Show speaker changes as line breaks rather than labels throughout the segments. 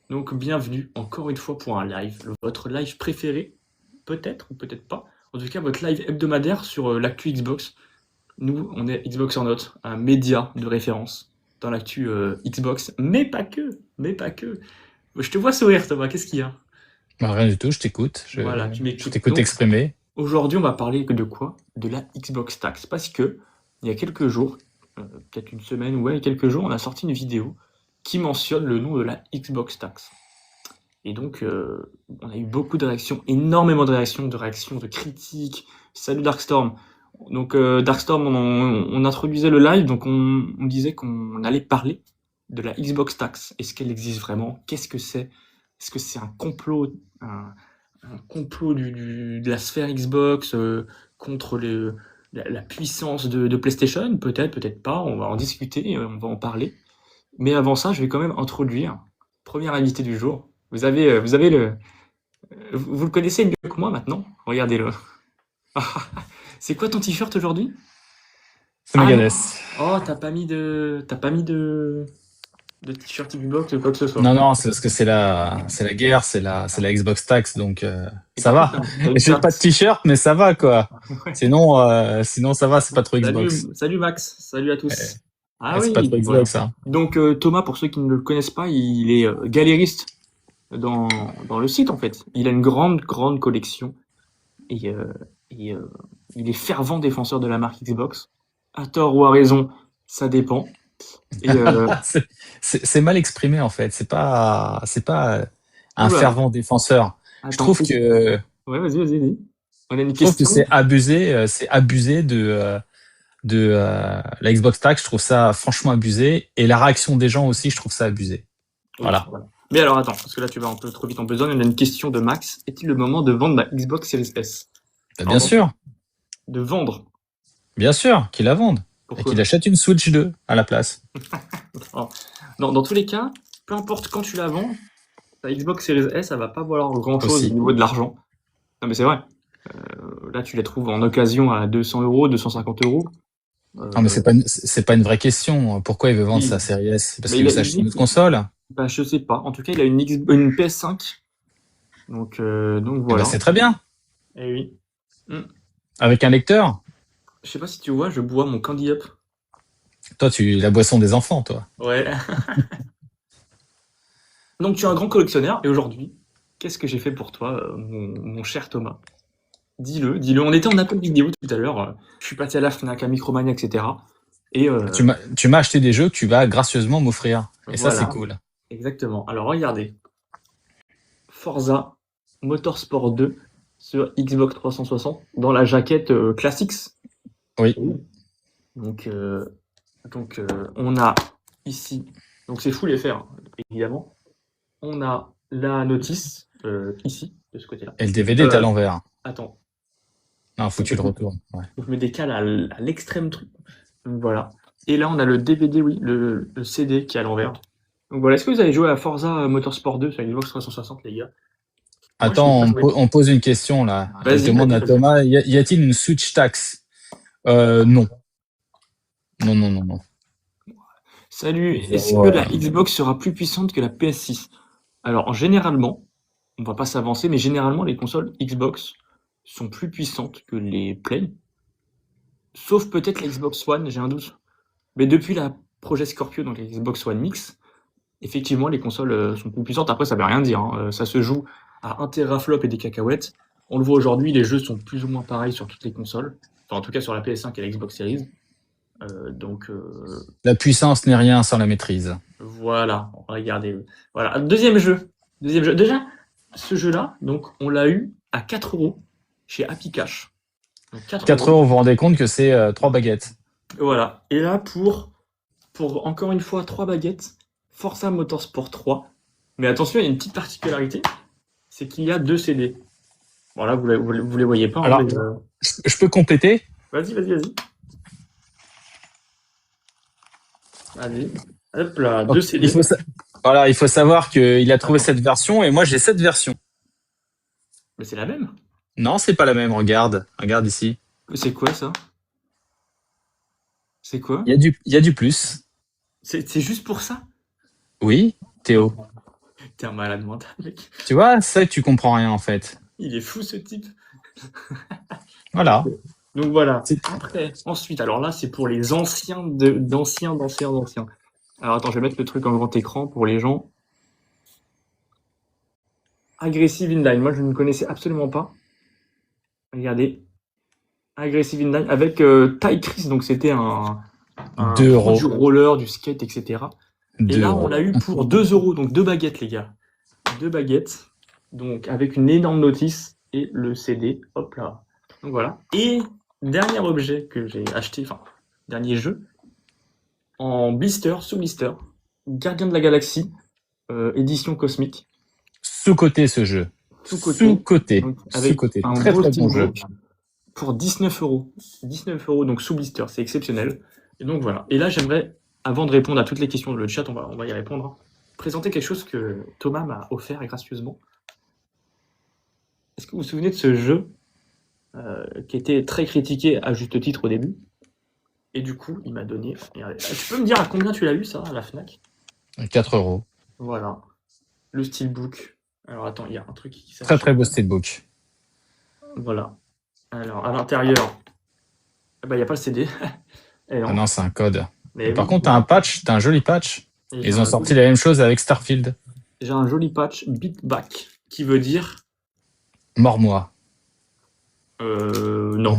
Donc bienvenue encore une fois pour un live, votre live préféré, peut-être ou peut-être pas. En tout cas, votre live hebdomadaire sur l'actu Xbox. Nous, on est Xbox en note, un média de référence dans l'actu Xbox, mais pas que, mais pas que. Je te vois sourire, Thomas, qu'est-ce qu'il y a?
Bah, rien du tout, je t'écoute.
Voilà, tu
Je
m'écoutes.
t'écoute
Donc
exprimer.
aujourd'hui, on va parler de quoi? De la Xbox Tax. Parce que il y a quelques jours, peut-être une semaine, ouais, il y a quelques jours, on a sorti une vidéo qui mentionne le nom de la Xbox Tax. Et donc, on a eu beaucoup de réactions, énormément de réactions, de critiques. Salut Darkstorm. Donc, Darkstorm, on introduisait le live, donc on disait qu'on allait parler de la Xbox Tax. Est-ce qu'elle existe vraiment? Qu'est-ce que c'est? Est-ce que c'est un complot, un complot de la sphère Xbox contre la puissance de PlayStation? Peut-être, peut-être pas. On va en discuter, on va en parler. Mais avant ça, je vais quand même introduire premier invité du jour. Vous avez vous le connaissez mieux que moi maintenant. Regardez-le. C'est quoi ton t-shirt aujourd'hui?
C'est
Ah non.
Megadeth.
Oh, t'as pas mis de t-shirt Xbox ou quoi que ce soit.
Non, non, c'est parce que c'est la guerre, c'est la Xbox Tax, donc
Et
ça
par contre,
va.
t'as une
J'ai
paire.
pas de t-shirt, mais ça va quoi.
Ouais.
Sinon ça va, c'est pas trop Xbox.
Salut Max. Salut à
Eh,
tous. Ah
c'est pas
oui,
trop
voilà.
Xbox, hein.
Donc Thomas, pour ceux qui ne le connaissent pas, il est galériste dans, dans le site en fait. Il a une grande collection et, et, il est fervent défenseur de la marque Xbox. À tort ou à raison, ça dépend. Et
C'est c'est mal exprimé en fait. C'est pas un
oula,
fervent défenseur. Je
attends.
trouve que
Ouais, vas-y. On a une
je trouve que
question.
c'est abusé de la Xbox Tax. Je trouve ça franchement abusé et la réaction des gens aussi, je trouve ça abusé.
Ok,
Voilà.
voilà. Mais alors attends, parce que là tu vas un peu trop vite en besogne. On a une question de Max. Est-il le moment de vendre la Xbox Series S?
Bah,
Alors donc,
bien
de vendre.
sûr, qu'ils la vendent et
Pourquoi?
qu'il achète une Switch 2 à la place.
Alors, dans tous les cas, peu importe quand tu la vends, ta Xbox Series S, elle va pas valoir grand-chose au
Aussi.
niveau de l'argent. Non mais c'est vrai. Là tu les trouves en occasion à 200 euros, 250 euros.
Non, mais
Euh,
c'est pas une vraie question. Pourquoi il veut vendre sa
oui.
série S? C'est parce
Mais
qu'il veut s'acheter une autre console?
bah, je sais pas. En tout cas, il a une PS5. Donc
Eh ben,
voilà.
c'est très bien.
Eh oui. Hmm.
Avec un lecteur?
Je sais pas si tu vois, je bois mon Candy Up.
Toi, la boisson des enfants, toi.
Ouais. Donc tu es un grand collectionneur. Et aujourd'hui, qu'est-ce que j'ai fait pour toi, mon cher Thomas? Dis-le, dis-le. On était en appel vidéo tout à l'heure. Je suis passé à la Fnac, à Micromania, etc. Et
Tu m'as acheté des jeux que tu vas gracieusement m'offrir. Et ça, c'est
voilà,
cool.
exactement. Alors regardez, Forza Motorsport 2 sur Xbox 360 dans la jaquette Classics.
Oui.
Donc, on a ici, donc c'est full FR, évidemment. On a la notice ici, de ce côté-là.
Et le DVD est à l'envers.
Attends,
Non, faut que tu le retournes. Ouais.
je me décale à l'extrême truc. Donc voilà. Et là, on a le DVD, oui, le CD qui est à l'envers. Donc voilà, est-ce que vous avez joué à Forza Motorsport 2 sur Xbox 360, les gars? Moi, je n'ai
Attends,
pas joué.
on pose une question là. Je
Vas-y,
demande
vas-y,
à
vas-y.
Thomas, y a-t-il une Switch Tax? Non. Non, non, non, non.
Salut, est-ce
Zéro,
que la Xbox sera plus puissante que la PS6? Alors, généralement, on va pas s'avancer, mais généralement, les consoles Xbox sont plus puissantes que les Play. Sauf peut-être la Xbox One, j'ai un doute. Mais depuis la Project Scorpio, donc la Xbox One Mix, effectivement, les consoles sont plus puissantes. Après, ça veut rien dire, hein. Ça se joue à 1 teraflop et des cacahuètes. On le voit aujourd'hui, les jeux sont plus ou moins pareils sur toutes les consoles. Enfin, en tout cas, sur la PS5 et la Xbox Series. Donc,
La puissance n'est rien sans la maîtrise.
voilà, regardez. Voilà, deuxième jeu. Deuxième jeu. Déjà, ce jeu-là, donc, on l'a eu à 4 euros chez Happy Cash. Donc 4
4
euros.
euros, vous vous rendez compte que c'est 3 baguettes.
Voilà. Et là, pour encore une fois 3 baguettes, Forza Motorsport 3. Mais attention, il y a une petite particularité, c'est qu'il y a 2 CD. Voilà, vous les voyez pas, hein,
Alors,
mais,
je peux compléter?
vas-y. Allez. Hop là, 2
Donc,
CD.
voilà, il faut savoir qu'il a trouvé cette version et moi j'ai cette version.
Mais c'est la même.
Non, c'est pas la même, regarde. Regarde ici.
C'est quoi ça? C'est quoi?
Il y a du plus.
C'est juste pour ça?
Oui,
Non.
Théo.
T'es un malade mental, mec.
Tu vois, ça, tu comprends rien en fait.
Il est fou, ce type.
Voilà.
Donc voilà.
C'est-
Après, ensuite, alors là, c'est pour les d'anciens. Alors attends, je vais mettre le truc en grand écran pour les gens. Aggressive Inline. Moi, je ne connaissais absolument pas. Regardez. Aggressive Inline avec Ty Chris. Donc c'était un
2
pro du
euros.
roller, du skate, etc. Et
2
là, on
euros.
l'a eu pour 2 euros. Donc 2 baguettes, les gars. 2 baguettes. Donc avec une énorme notice et le CD. Hop là. Donc voilà. Et dernier objet que j'ai acheté, enfin, dernier jeu, en blister, sous blister, Gardien de la Galaxie, édition cosmique,
Sous-côté ce jeu.
sous-côté,
Sous-côté.
donc avec
Sous-côté.
un
Très
beau
très bon jeu.
steelbook pour 19 euros. 19 euros, donc sous blister, c'est exceptionnel. Et donc voilà. Et là, j'aimerais, avant de répondre à toutes les questions de le chat, on va y répondre, hein, présenter quelque chose que Thomas m'a offert gracieusement. Est-ce que vous vous souvenez de ce jeu qui était très critiqué à juste titre au début? Et du coup, il m'a donné. Regardez. Tu peux me dire à combien tu l'as eu, ça, à la Fnac?
4 euros.
Voilà. Le steelbook. Alors attends, il y a un truc qui
Très
s'affiche.
très beau steelbook.
Voilà. Alors, à l'intérieur, il n'y a pas le CD. Et
Ah
non.
non, c'est un code.
Mais
Par
oui,
contre, t'as un patch, t'as un joli patch.
et
Ils ont sorti la même chose avec Starfield.
j'ai un joli patch Beatback qui veut dire
Mors-moi.
non.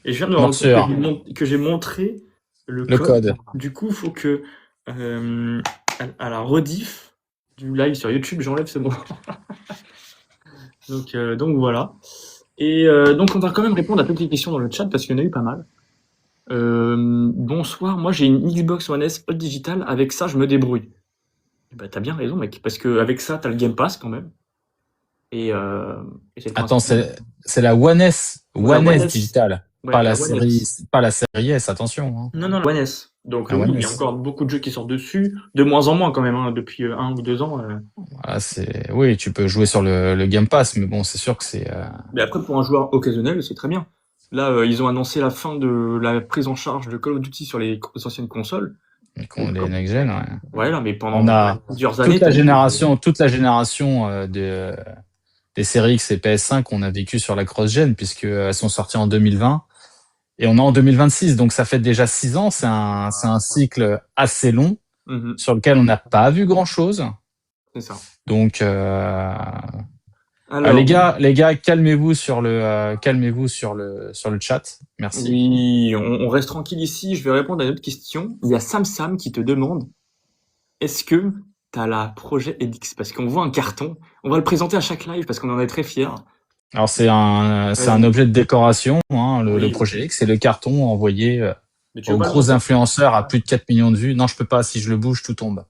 Et je viens de me rendre
Morsure.
compte que j'ai montré le
Le code.
Du coup, il faut que à la rediff du live sur YouTube, j'enlève ce mot. Donc voilà. Et donc on va quand même répondre à toutes les questions dans le chat parce qu'il y en a eu pas mal. Bonsoir, moi j'ai une Xbox One S Haute Digital, avec ça je me débrouille. Et bah t'as bien raison mec, parce que avec ça t'as le Game Pass quand même. Et c'est le
Attends,
principe.
c'est la One S.
La
One
One
S
S.
digital.
Ouais,
Pas
la
la
One
série,
S.
pas la série S, attention. Hein.
Non, la One S. Donc
La
oui,
One
il y a
S.
encore beaucoup de jeux qui sortent dessus, de moins en moins quand même, hein, depuis 1 ou 2 ans.
Voilà, oui, tu peux jouer sur le Game Pass, mais bon, c'est sûr que c'est.
Mais après, pour un joueur occasionnel, c'est très bien. Là, ils ont annoncé la fin de la prise en charge de Call of Duty sur les anciennes consoles.
Les next gen. Ouais.
Voilà, mais pendant
On a
plusieurs années.
toute la génération des séries X et PS5 qu'on a vécu sur la cross-gen, puisque elles sont sorties en 2020 et on est en 2026, donc ça fait déjà 6 ans. C'est un cycle assez long sur lequel on n'a pas vu grand-chose.
C'est ça.
Donc,
Alors,
les gars, calmez-vous sur le chat. Merci.
oui, on reste tranquille ici. Je vais répondre à une autre question. Il y a Sam qui te demande, est-ce que tu as la projet EDX? Parce qu'on voit un carton. On va le présenter à chaque live parce qu'on en est très fiers.
Alors c'est un objet de décoration, hein, le
Oui.
projet X, c'est le carton envoyé
Mais tu
aux
veux pas le
gros
montrer?
influenceurs à plus de 4 millions de vues. Non, je peux pas, si je le bouge, tout tombe.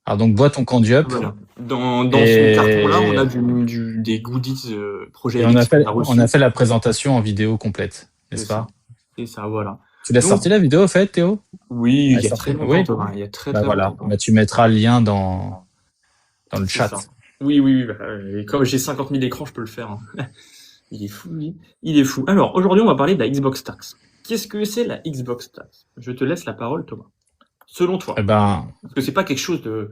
Alors donc bois ton candy up.
Voilà. Dans
Et-
ce carton-là, on a des goodies projet
Et
EDX qu'on a
on
reçus.
a fait la présentation en vidéo complète, n'est-ce
C'est
pas?
C'est ça, voilà.
Tu l'as
Donc-
sorti la vidéo, au fait, Théo?
Oui, il y a
sorti,
très longtemps,
oui.
Thomas, il y a très
Bah voilà,
longtemps.
bah, tu mettras le lien dans le
C'est
chat.
ça. Oui. Bah, et comme j'ai 50 000 écrans, je peux le faire. Hein. Il est fou, lui. Il est fou. Alors, aujourd'hui, on va parler de la Xbox Tax. Qu'est-ce que c'est la Xbox Tax? Je te laisse la parole, Thomas. Selon toi.
Eh ben,
Parce que c'est pas quelque chose de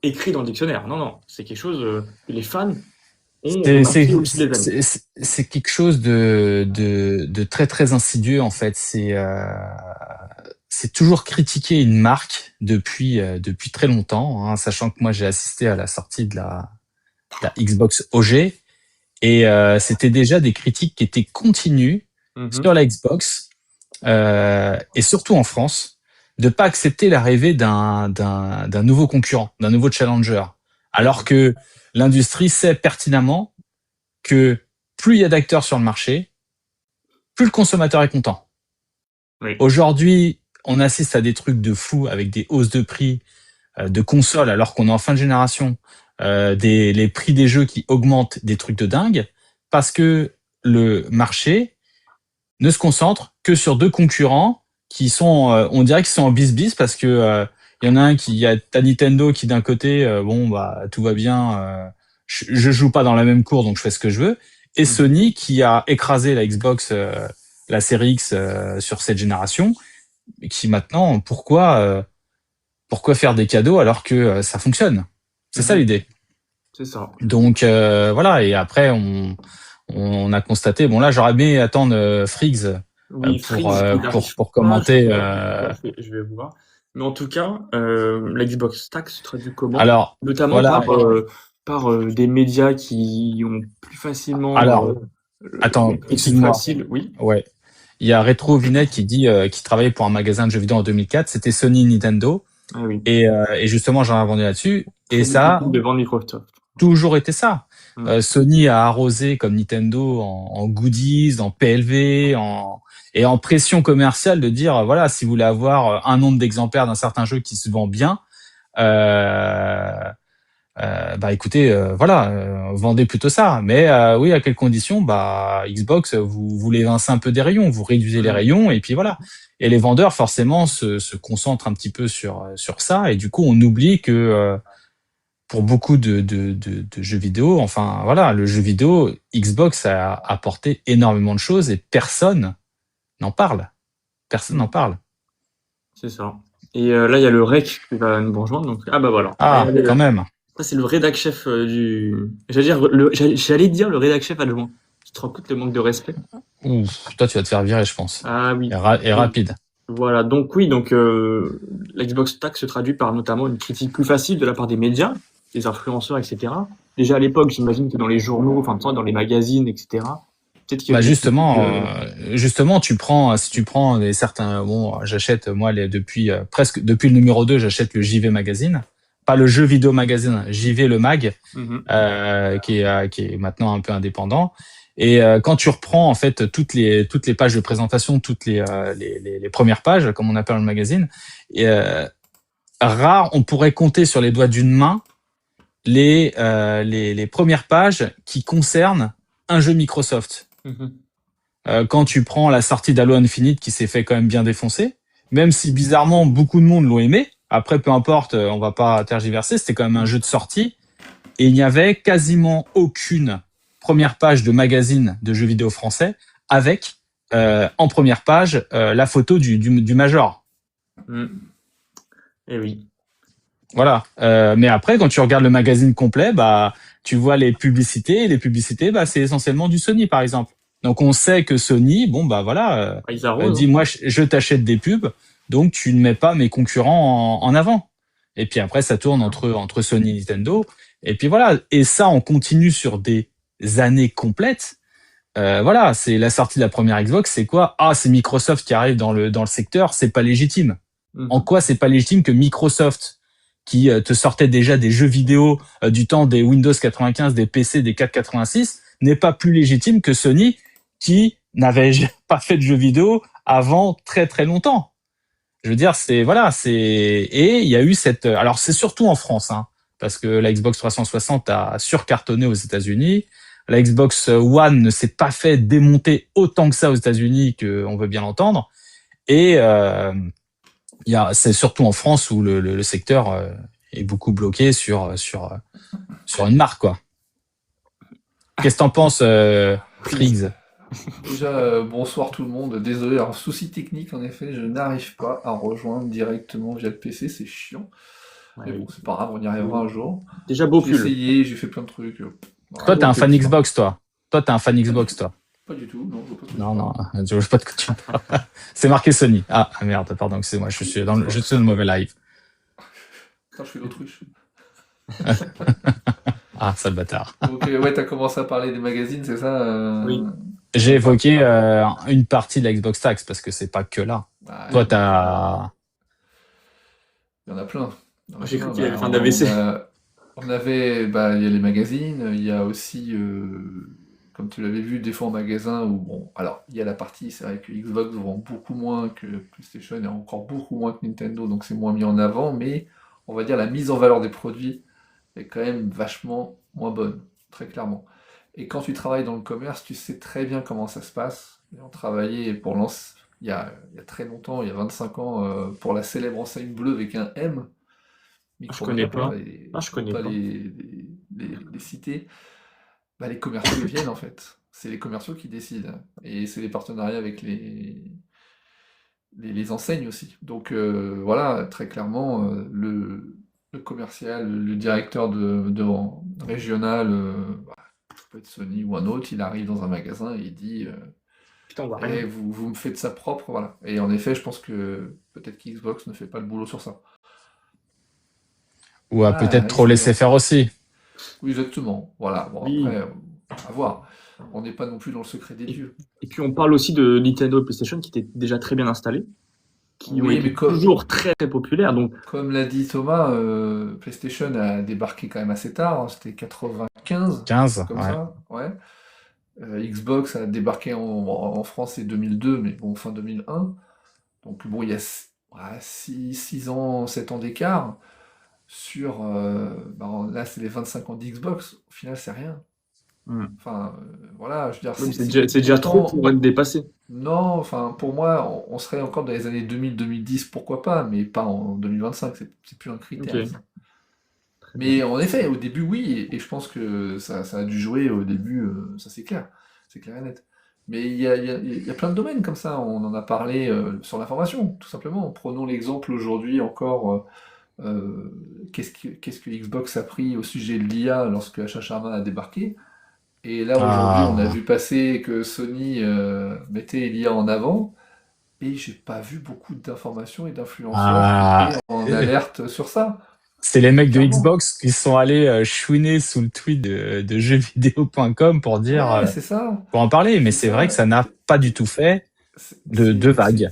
écrit dans le dictionnaire. Non. C'est quelque chose que les fans ont remarqué au fil des années.
c'est quelque chose de très très insidieux en fait. C'est toujours critiquer une marque depuis très longtemps, hein, sachant que moi j'ai assisté à la sortie de la Xbox OG et c'était déjà des critiques qui étaient continues sur la Xbox et surtout en France, de pas accepter l'arrivée d'un nouveau concurrent, d'un nouveau challenger, alors que l'industrie sait pertinemment que plus il y a d'acteurs sur le marché, plus le consommateur est content.
Oui.
Aujourd'hui, on assiste à des trucs de fou avec des hausses de prix de consoles alors qu'on est en fin de génération, les prix des jeux qui augmentent, des trucs de dingue, parce que le marché ne se concentre que sur deux concurrents qui sont, on dirait qu'ils sont en bis-bis parce que y en a un y a ta Nintendo qui d'un côté, bon bah tout va bien, je joue pas dans la même cour donc je fais ce que je veux, et Sony qui a écrasé la Xbox, la série X sur cette génération, et qui maintenant, pourquoi pourquoi faire des cadeaux alors que ça fonctionne? C'est ça
Mhm.
l'idée.
C'est ça.
Donc voilà, et après on a constaté, bon là j'aurais aimé attendre Friggs
Oui, Freeze, il n'arrive
pour
pas, je
commenter.
crois. Ouais, je vais voir. Mais en tout cas, la Xbox Stack se traduit comment?
Alors
Notamment
voilà,
par des médias qui ont plus facilement
alors
une
attends,
critique
excuse-moi.
facile. Oui.
Ouais. Il y a Retro Vinet qui dit qu'il travaillait pour un magasin de jeux vidéo en 2004. C'était Sony Nintendo.
Ah oui.
Et justement, j'en ai vendu là-dessus. Et
Très
ça a
difficile de vendre Microsoft.
toujours été ça.
Mm.
Sony a arrosé comme Nintendo en goodies, en PLV, et en pression commerciale de dire, voilà, si vous voulez avoir un nombre d'exemplaires d'un certain jeu qui se vend bien, euh, bah écoutez, voilà, vendez plutôt ça. Mais oui, à quelles conditions? Bah Xbox, vous les évincez un peu des rayons, vous réduisez les
Mm.
rayons et puis voilà. Et les vendeurs forcément se concentrent un petit peu sur ça et du coup on oublie que pour beaucoup de jeux vidéo, enfin voilà, le jeu vidéo, Xbox a apporté énormément de choses et personne n'en parle. Personne n'en
Mm.
parle.
C'est ça. Et là, il y a le rec qui va nous rejoindre. Donc, ah bah voilà.
Ah,
Regardez
quand
là.
même.
Ça, c'est le rédac chef du. J'allais dire le rédac chef adjoint. Tu te rends compte le manque de respect?
Ouf, toi tu vas te faire virer, je pense.
Ah oui.
Et
Donc,
rapide.
voilà. Donc, oui. Donc, la Xbox Stack se traduit par notamment une critique plus facile de la part des médias, des influenceurs, etc. Déjà à l'époque, j'imagine que dans les journaux, enfin, tu vois, dans les magazines, etc. Peut-être qu'il y
Bah
avait des critiques.
justement, si tu prends certains, bon, j'achète moi depuis presque depuis le numéro 2, j'achète le JV Magazine, pas le jeu vidéo magazine, JV le mag,
Mhm.
qui est maintenant un peu indépendant. Et quand tu reprends en fait toutes les pages de présentation, toutes les premières pages, comme on appelle le magazine, et, rare, on pourrait compter sur les doigts d'une main les premières pages qui concernent un jeu Microsoft.
Mhm.
Quand tu prends la sortie d'Halo Infinite qui s'est fait quand même bien défoncer, même si bizarrement beaucoup de monde l'ont aimé, après peu importe, on va pas tergiverser, c'était quand même un jeu de sortie, et il n'y avait quasiment aucune première page de magazine de jeux vidéo français avec en première page la photo du Major.
Mhm. Eh oui.
Voilà. Mais après, quand tu regardes le magazine complet, bah, tu vois les publicités. Et les publicités, bah, c'est essentiellement du Sony, par exemple. Donc, on sait que Sony, bon, bah voilà,
Ah, ils arrosent,
dit
hein.
moi, je t'achète des pubs, donc tu ne mets pas mes concurrents en avant. Et puis après, ça tourne entre Sony et Nintendo. Et puis voilà. Et ça, on continue sur des années complètes. Voilà, c'est la sortie de la première Xbox, c'est quoi? Ah, c'est Microsoft qui arrive dans le secteur, c'est pas légitime. En
Mhm.
quoi c'est pas légitime que Microsoft, qui te sortait déjà des jeux vidéo du temps des Windows 95, des PC, des 486, n'est pas plus légitime que Sony, qui n'avait pas fait de jeux vidéo avant très très longtemps. Je veux dire, c'est voilà, c'est et il y a eu cette. Alors c'est surtout en France, hein, parce que la Xbox 360 a surcartonné aux États-Unis. La Xbox One ne s'est pas fait démonter autant que ça aux États-Unis, qu'on veut bien l'entendre. Et c'est surtout en France où le secteur est beaucoup bloqué sur une marque, quoi. Qu'est-ce que t'en penses,
Freeze.
Friggs?
Déjà, bonsoir tout le monde. Désolé, alors souci technique en effet, je n'arrive pas à rejoindre directement via le PC, c'est chiant.
Ouais,
Mais bon,
oui.
c'est pas grave, on y arrivera un jour.
Déjà beau
J'ai
pull.
essayé, j'ai fait plein de trucs.
Toi,
Voilà.
t'es
Beau
un
pull.
fan Xbox, toi. Toi, t'es un fan
Pas du
Xbox,
tout.
toi.
Pas du tout, non, je vois pas ce que tu
Non, non,
parles.
je sais pas de quoi tu parles. C'est marqué Sony. Ah, merde, pardon, excusez-moi, je suis dans le mauvais live.
Putain, je fais l'autruche.
Ah, sale bâtard.
Donc, ouais, t'as commencé à parler des magazines, c'est ça
Oui.
J'ai
Enfin,
évoqué une partie de la Xbox Tax parce que c'est pas que là.
bah,
Toi, t'as.
il y en a plein. Il y en
Ah,
a
j'ai cru
plein.
qu'il avait
Bah,
fait un AVC.
on avait, bah, il y a les magazines, il y a aussi, comme tu l'avais vu, des fois en magasin où, bon, alors, il y a la partie, c'est vrai que Xbox vend beaucoup moins que PlayStation et encore beaucoup moins que Nintendo, donc c'est moins mis en avant, mais on va dire la mise en valeur des produits est quand même vachement moins bonne, très clairement. Et quand tu travailles dans le commerce, tu sais très bien comment ça se passe. Et on travaillait pour lance, il y a très longtemps, il y a 25 ans, pour la célèbre enseigne bleue avec un M,
Ah, je connais
Micromania
pas. Ah, je
pour
connais
pas
pas.
les citer, bah, les commerciaux ils viennent en fait. C'est les commerciaux qui décident. Et c'est les partenariats avec les enseignes aussi. Donc voilà, très clairement, le commercial, le directeur de régional, bah, ça peut être Sony ou un autre, il arrive dans un magasin et il dit
Putain, on voit
Eh,
rien.
vous me faites ça propre, voilà. Et en effet, je pense que peut-être qu'Xbox ne fait pas le boulot sur ça.
Ou à
Ah,
peut-être
il
trop
faut
laisser faire aussi.
Oui, exactement. Voilà. Bon, après,
Oui.
à voir. On n'est pas non plus dans le secret des
Et,
dieux.
et puis on parle aussi de Nintendo et PlayStation qui étaient déjà très bien installés, qui ont
Oui,
été
mais
toujours très, très populaires. Donc,
comme l'a dit Thomas, PlayStation a débarqué quand même assez tard, hein, c'était 95, un
15,
truc comme
ouais.
ça, ouais. Xbox a débarqué en France c'est 2002, mais bon, fin 2001. Donc bon, il y a 6 ans, 7 ans d'écart. Sur, là, c'est les 25 ans d'Xbox. Au final, c'est rien.
hmm.
Enfin, voilà, je veux dire,
Même
c'est
c'est déjà trop
autant.
pour être dépassé.
Non, enfin, pour moi, on serait encore dans les années 2000-2010, pourquoi pas, mais pas en 2025, c'est plus un
Ok,
critère, ça.
très bien.
Mais en effet, au début, oui, et je pense que ça a dû jouer au début, ça c'est clair et net. Mais il y a plein de domaines comme ça, on en a parlé sur l'information, tout simplement. Prenons l'exemple aujourd'hui encore, qu'est-ce que Xbox a pris au sujet de l'IA lorsque Achat Sharma a débarqué. Et là, aujourd'hui, on a
Ah,
vu passer que Sony mettait l'IA en avant, et j'ai pas vu beaucoup d'informations et d'influenceurs qui
ah,
étaient en
eh,
alerte sur ça,
c'est les mecs de
clairement.
Xbox qui sont allés chouiner sous le tweet de jeuxvideo.com pour dire,
Ouais, c'est ça,
pour en parler. Mais
c'est
c'est vrai que
ça.
ça n'a pas du tout fait
C'est
de vagues.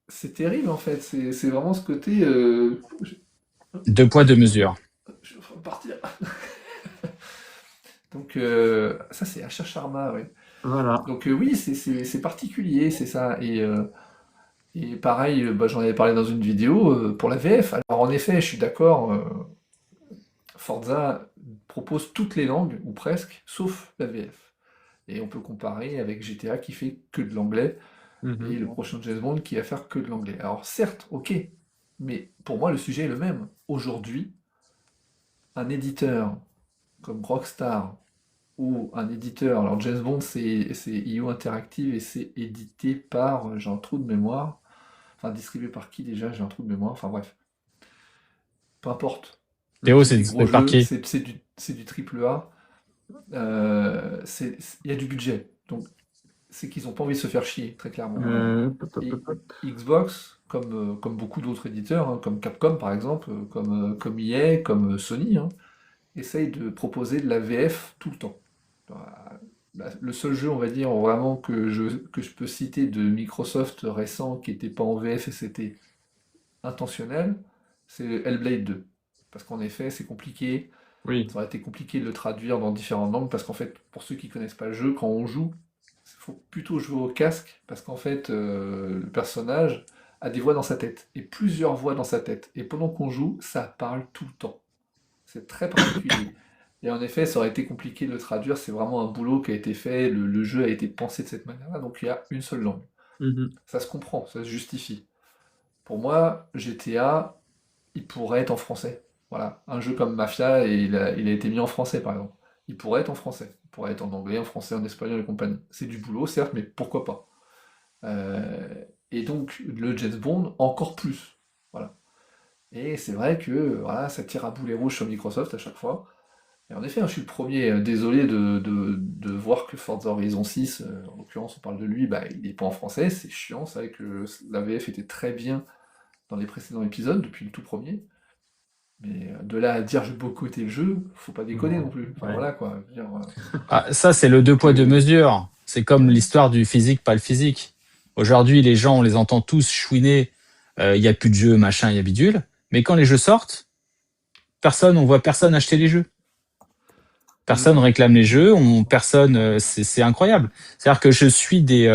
c'est terrible en fait, c'est vraiment ce côté.
Deux poids, deux mesures.
Je vais repartir. Donc, ça, c'est Achat Sharma, ouais.
Voilà.
Donc, oui, c'est particulier, c'est ça. Et pareil, bah, j'en avais parlé dans une vidéo pour la VF. Alors, en effet, je suis d'accord, Forza propose toutes les langues, ou presque, sauf la VF. Et on peut comparer avec GTA qui fait que de l'anglais et le
Mhm.
prochain James Bond qui va faire que de l'anglais. Alors certes, ok, mais pour moi le sujet est le même. Aujourd'hui, un éditeur comme Rockstar ou un éditeur, alors James Bond c'est IO Interactive et c'est édité par, j'ai un trou de mémoire, enfin distribué par qui déjà, j'ai un trou de mémoire, enfin bref, peu importe.
Théo,
C'est
c'est
des gros
distribué par
jeux,
qui?
c'est du triple A, il y a du budget. Donc c'est qu'ils n'ont pas envie de se faire chier, très clairement.
Pop, pop, pop,
Et
pop.
Xbox, comme beaucoup d'autres éditeurs, hein, comme Capcom par exemple, comme EA, comme Sony, hein, essaye de proposer de la VF tout le temps. Le seul jeu, on va dire, vraiment que je peux citer de Microsoft récent qui n'était pas en VF et c'était intentionnel, c'est Hellblade 2. Parce qu'en effet, c'est compliqué.
Oui.
Ça aurait été compliqué de le traduire dans différentes langues parce qu'en fait, pour ceux qui connaissent pas le jeu, quand on joue, il faut plutôt jouer au casque parce qu'en fait, le personnage a des voix dans sa tête et plusieurs voix dans sa tête. Et pendant qu'on joue, ça parle tout le temps. C'est très particulier. Et en effet, ça aurait été compliqué de le traduire. C'est vraiment un boulot qui a été fait. Le jeu a été pensé de cette manière-là. Donc il y a une seule langue.
Mhm.
Ça se comprend, ça se justifie. Pour moi, GTA, il pourrait être en français. Voilà. Un jeu comme Mafia, et il a été mis en français, par exemple. Il pourrait être en français. Il pourrait être en anglais, en français, en espagnol et compagnie. C'est du boulot, certes, mais pourquoi pas? Et donc, le James Bond, encore plus. Voilà. Et c'est vrai que voilà, ça tire à boulet rouge sur Microsoft à chaque fois. Et en effet, hein, je suis le premier, désolé de voir que Forza Horizon 6, en l'occurrence, on parle de lui, bah, il n'est pas en français, c'est chiant, c'est vrai que la VF était très bien dans les précédents épisodes, depuis le tout premier. Mais de là à dire je boycottais le jeu, faut pas déconner non
Non.
plus. Enfin
Ouais.
voilà quoi. Je veux dire,
Ah, ça, c'est le deux
donc
poids, deux mesures. C'est comme
ouais.
l'histoire du physique, pas le physique. Aujourd'hui, les gens, on les entend tous chouiner. Il y a plus de jeux, machin, il y a bidule. Mais quand les jeux sortent, on voit personne acheter les jeux.
Mm.
Personne réclame les jeux, personne, c'est incroyable. C'est-à-dire que je suis des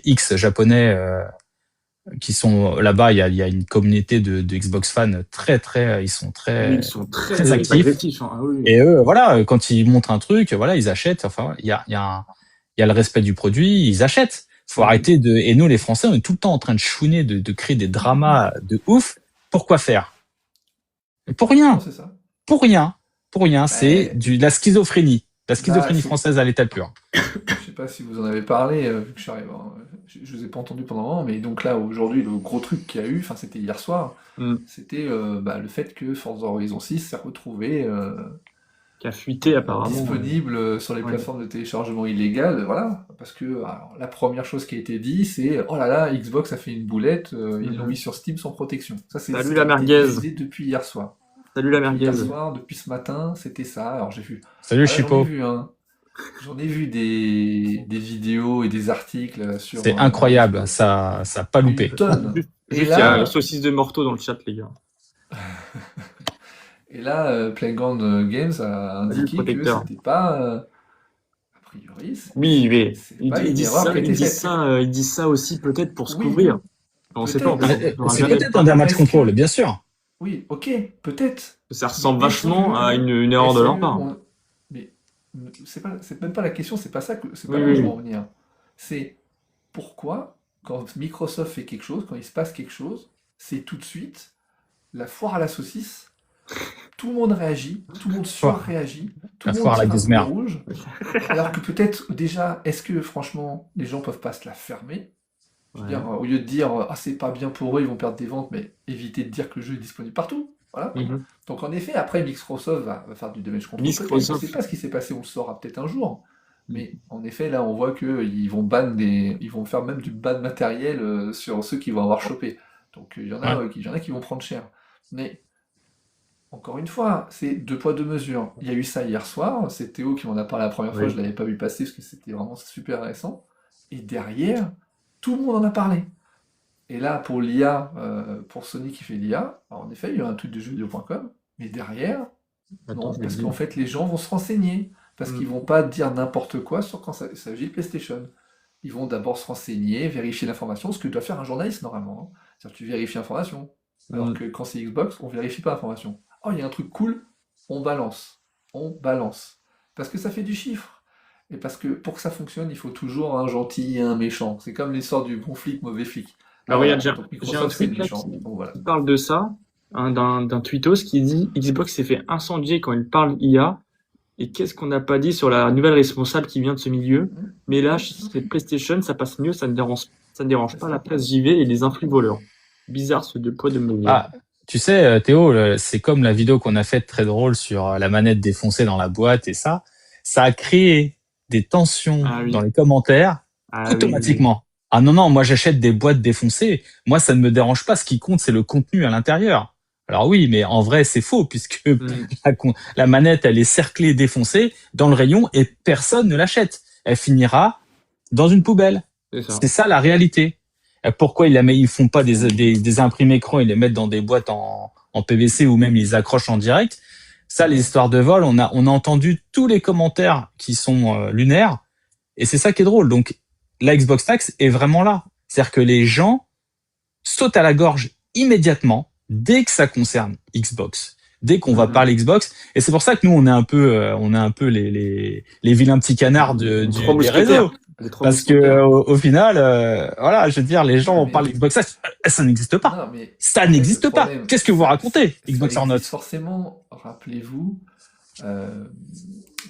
X japonais qui sont là-bas. Il y a une communauté de Xbox fans ils sont
Oui, ils
très,
sont
très
très
actifs.
agressifs, hein. Ah oui.
Et eux, voilà, quand ils montrent un truc, voilà, ils achètent. Enfin, il y a le respect du produit, ils achètent. Faut
Mhm.
arrêter de. Et nous, les Français, on est tout le temps en train de chouiner, de créer des dramas de ouf. Pourquoi faire? Pour
Non,
rien,
c'est ça.
pour rien, pour rien. C'est
Ouais,
de la schizophrénie
bah,
française à l'état pur.
je sais pas si vous en avez parlé, vu que je suis arrivé, je vous ai pas entendu pendant un moment, mais donc là, aujourd'hui, le gros truc qu'il y a eu, enfin, c'était hier soir,
Mm.
c'était le fait que Forza Horizon 6 s'est retrouvé
Qui a fuité apparemment.
disponible sur les
Ouais.
plateformes de téléchargement illégal, voilà, parce que alors, la première chose qui a été dit, c'est oh là là, Xbox a fait une boulette, ils l'ont mis sur Steam sans protection. Ça, c'est
Salut
ce
la
qui a été
merguez.
diffusé depuis hier soir.
Salut la
Depuis
merguez.
hier soir, depuis ce matin, c'était ça. Alors j'ai vu.
Salut,
J'en ai
Chipo.
vu, hein. J'en ai vu des vidéos et des articles sur
C'est incroyable, ça a pas loupé.
une tonne.
Juste,
Et
il y a
là,
saucisse de Morteau dans le chat, les gars.
Playground Games a indiqué que
protecteur.
c'était pas, a priori,
Oui, mais
c'est
ils
pas une
disent
erreur
ça,
qui a été faite.
ils disent ça aussi peut-être pour se
Oui,
couvrir. On sait pas,
peut-être.
on
C'est
jamais-
peut-être un damage
Est-ce que-
control, bien sûr.
Oui, ok, peut-être.
Ça ressemble
Mais est-ce
vachement
que-
à une erreur de
est-ce
leur
que
part.
Mais c'est même pas la question, c'est pas ça c'est pas
Oui,
là où
oui,
je veux
oui.
en venir. C'est pourquoi, quand Microsoft fait quelque chose, quand il se passe quelque chose, c'est tout de suite la foire à la saucisse. Tout le monde réagit, tout le monde surréagit, tout
La
le
foire
monde
à la
tire un
gizmère.
boulet rouge. Alors que peut-être déjà, est-ce que franchement, les gens peuvent pas se la fermer? Je veux
Ouais.
dire, au lieu de dire ah c'est pas bien pour eux, ils vont perdre des ventes, mais éviter de dire que le jeu est disponible partout. Voilà.
Mhm.
Donc en effet, après Microsoft va faire du damage control. peut-être.
Microsoft.
Je sais pas ce qui s'est passé, on le saura peut-être un jour. Mais en effet, là, on voit qu'ils vont ils vont faire même du ban matériel sur ceux qui vont avoir chopé. Donc il y en a, il y en a qui vont prendre cher. Mais encore une fois, c'est deux poids deux mesures. Il y a eu ça hier soir. C'est Théo qui m'en a parlé la première fois.
Oui.
Je l'avais pas vu passer parce que c'était vraiment super récent. Et derrière, tout le monde en a parlé. Et là, pour l'IA, pour Sony qui fait l'IA, alors en effet, il y a un tweet de jeuxvideo.com, mais derrière,
Attends,
non,
je
parce
vais
qu'en
dire.
fait, les gens vont se renseigner, parce qu'ils vont pas dire n'importe quoi sur quand il s'agit de PlayStation. Ils vont d'abord se renseigner, vérifier l'information, ce que doit faire un journaliste normalement. Hein. C'est-à-dire que tu vérifies l'information. Alors que quand c'est Xbox, on vérifie pas l'information. Oh, il y a un truc cool, on balance. On balance. Parce que ça fait du chiffre. Et parce que pour que ça fonctionne, il faut toujours un gentil et un méchant. C'est comme l'histoire du bon flic, mauvais flic.
Bah,
Voilà.
regarde,
Donc
j'ai un
Microsoft, c'est le
tweet là
méchant. Donc voilà.
qui parle de ça, hein, d'un tweetos qui dit Xbox s'est fait incendier quand il parle IA. Et qu'est-ce qu'on n'a pas dit sur la nouvelle responsable qui vient de ce milieu? Mais là, chez PlayStation, ça passe mieux, ça ne dérange pas la presse JV et les influx voleurs. Bizarre ce deux poids deux mesures.
Ah, tu sais, Théo, c'est comme la vidéo qu'on a faite très drôle sur la manette défoncée dans la boîte et ça a créé des tensions
Ah oui.
dans les commentaires
Ah oui,
automatiquement. Ah non, moi j'achète des boîtes défoncées. Moi, ça ne me dérange pas. Ce qui compte, c'est le contenu à l'intérieur. Alors oui, mais en vrai, c'est faux puisque la manette, elle est cerclée, défoncée dans le rayon et personne ne l'achète. Elle finira dans une poubelle.
c'est ça.
C'est ça la réalité. Pourquoi ils font pas des imprimés écrans, ils les mettent dans des boîtes en PVC ou même ils les accrochent en direct. Ça, les histoires de vol, on a entendu tous les commentaires qui sont lunaires et c'est ça qui est drôle. Donc la Xbox Tax est vraiment là. C'est-à-dire que les gens sautent à la gorge immédiatement dès que ça concerne Xbox. Dès qu'on va parler Xbox, et c'est pour ça que nous on est un peu les vilains petits canards des réseaux. Parce que au final, voilà, je veux dire, les gens parlent Xbox Tax, ça n'existe pas.
Non, mais
Ça n'existe pas. Qu'est-ce que vous racontez, Xbox
ça
or not?
existe forcément, rappelez-vous,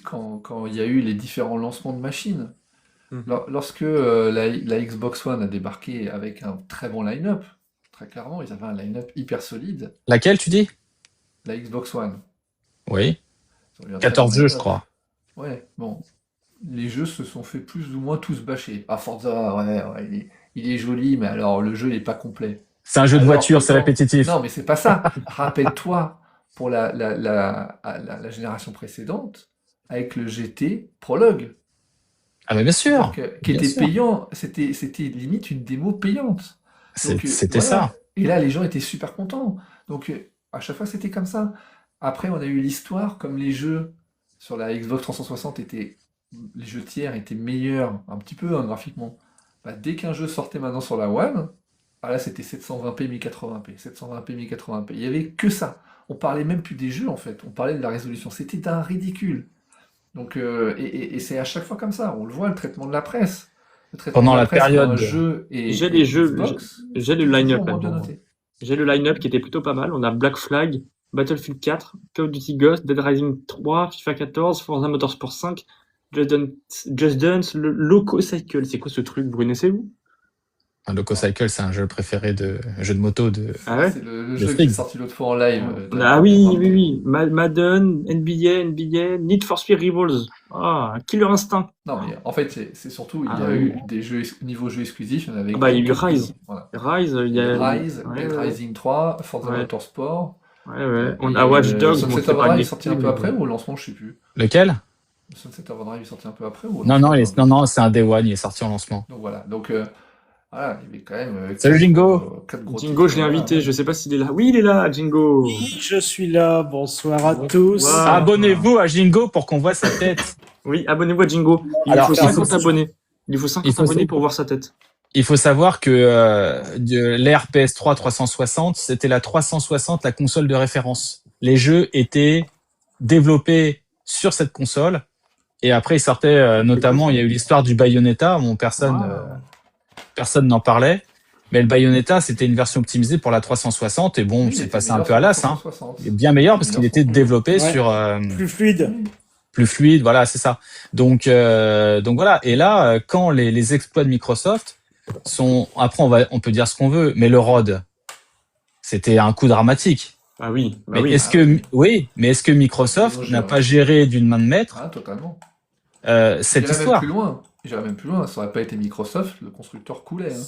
quand il y a eu les différents lancements de machines. Lorsque la Xbox One a débarqué avec un très bon line-up, très clairement, ils avaient un line-up hyper solide.
Laquelle, tu dis?
La Xbox One.
Oui.
Ils ont eu un
14
très bon
jeux, je
line-up.
crois.
Ouais, bon. Les jeux se sont fait plus ou moins tous bâcher. Ah, Forza, ouais, il est joli, mais alors le jeu n'est pas complet.
C'est un jeu de
Alors
voiture,
que
c'est
quand-
répétitif.
Non, mais c'est pas ça. Rappelle-toi, pour la génération précédente, avec le GT Prologue,
Ah bah bien sûr.
qui
Bien
était
sûr.
payant, c'était limite une démo payante. Donc,
C'était
voilà.
ça.
Et là, les gens étaient super contents. Donc, à chaque fois, c'était comme ça. Après, on a eu l'histoire, comme les jeux sur la Xbox 360 les jeux tiers étaient meilleurs, un petit peu, hein, graphiquement. Bah, dès qu'un jeu sortait maintenant sur la One, là, c'était 720p, 1080p, 720p, 1080p. Il y avait que ça. On parlait même plus des jeux, en fait. On parlait de la résolution. C'était un ridicule. Donc, et c'est à chaque fois comme ça. On le voit, le traitement de la presse. Le traitement
Pendant
de la
la
presse pour
période
un
de-
jeu et
J'ai les jeux,
Xbox,
j'ai le
c'est
line-up
toujours moins bien
là-dedans.
noté.
J'ai le line-up qui était plutôt pas mal. On a Black Flag, Battlefield 4, Call of Duty Ghost, Dead Rising 3, FIFA 14, Forza Motorsport 5 Just Dance, le Loco Cycle. C'est quoi ce truc? Vous connaissez-vous?
Loco Cycle, c'est un jeu préféré jeu de moto
Ah ouais?
C'est le
de
jeu qui est
Friggs.
sorti l'autre fois en live.
Ah oui, oui, oui. Madden, NBA, Need for Speed Rivals. Ah, Killer Instinct.
Non, mais en fait, c'est surtout, il y
Ah
a
oui.
eu des jeux niveau jeux exclusifs, il y en avait
Ah bah, il y a eu
quelques-uns.
Rise.
Voilà.
Rise, il
Il
y
y a
a...
Rise,
Ouais,
Dead
ouais.
Rising 3, Forza
Ouais.
Motorsport.
Ouais, ouais. On
Il y
a
eu,
Watch Dogs, bon,
Sunset
c'est pas
Overdrive
une
est sorti un peu
exclu,
après
mais-
ou au lancement, je sais plus.
Lequel?
Sunset Overdrive est sorti un peu après ou au
Non,
lancement,
non,
je sais
non,
plus.
non, c'est un Day One, il est sorti en lancement.
Donc voilà, donc voilà, il y avait quand même
Salut, Jingo.
quatre gros
Jingo, je
titres,
l'ai
voilà.
invité, je sais pas s'il est là. Oui, il est là, Jingo.
Oui, je suis là. Bonsoir à tous.
Bonsoir.
Abonnez-vous à Jingo pour qu'on voit sa tête.
Oui, abonnez-vous à Jingo. Il
Alors,
faut
il
50
faut-
abonnés. Il faut 50
il faut-
abonnés pour voir sa tête.
Il faut savoir que l'ère PS3 360, c'était la 360, la console de référence. Les jeux étaient développés sur cette console. Et après, ils sortaient, notamment, il y a eu l'histoire du Bayonetta. Bon, personne n'en parlait. Mais le Bayonetta, c'était une version optimisée pour la 360. Et bon,
Oui, il
c'est
était
passé un
meilleur
peu à
sur la
l'as. Hein.
360.
Il est bien meilleur parce qu'il était développé
Ouais.
sur
Plus fluide.
plus fluide. Voilà, c'est ça. Donc voilà. Et là, quand les exploits de Microsoft sont, après, on peut dire ce qu'on veut, mais le ROD, c'était un coup dramatique.
Ah oui, bah
Mais
oui.
est-ce que, oui, mais est-ce que Microsoft
Ils ont
n'a
géré.
pas géré d'une main de maître
Ah, totalement.
cette
J'irais
histoire?
même plus loin, ça aurait pas été Microsoft, le constructeur coulait. Hein.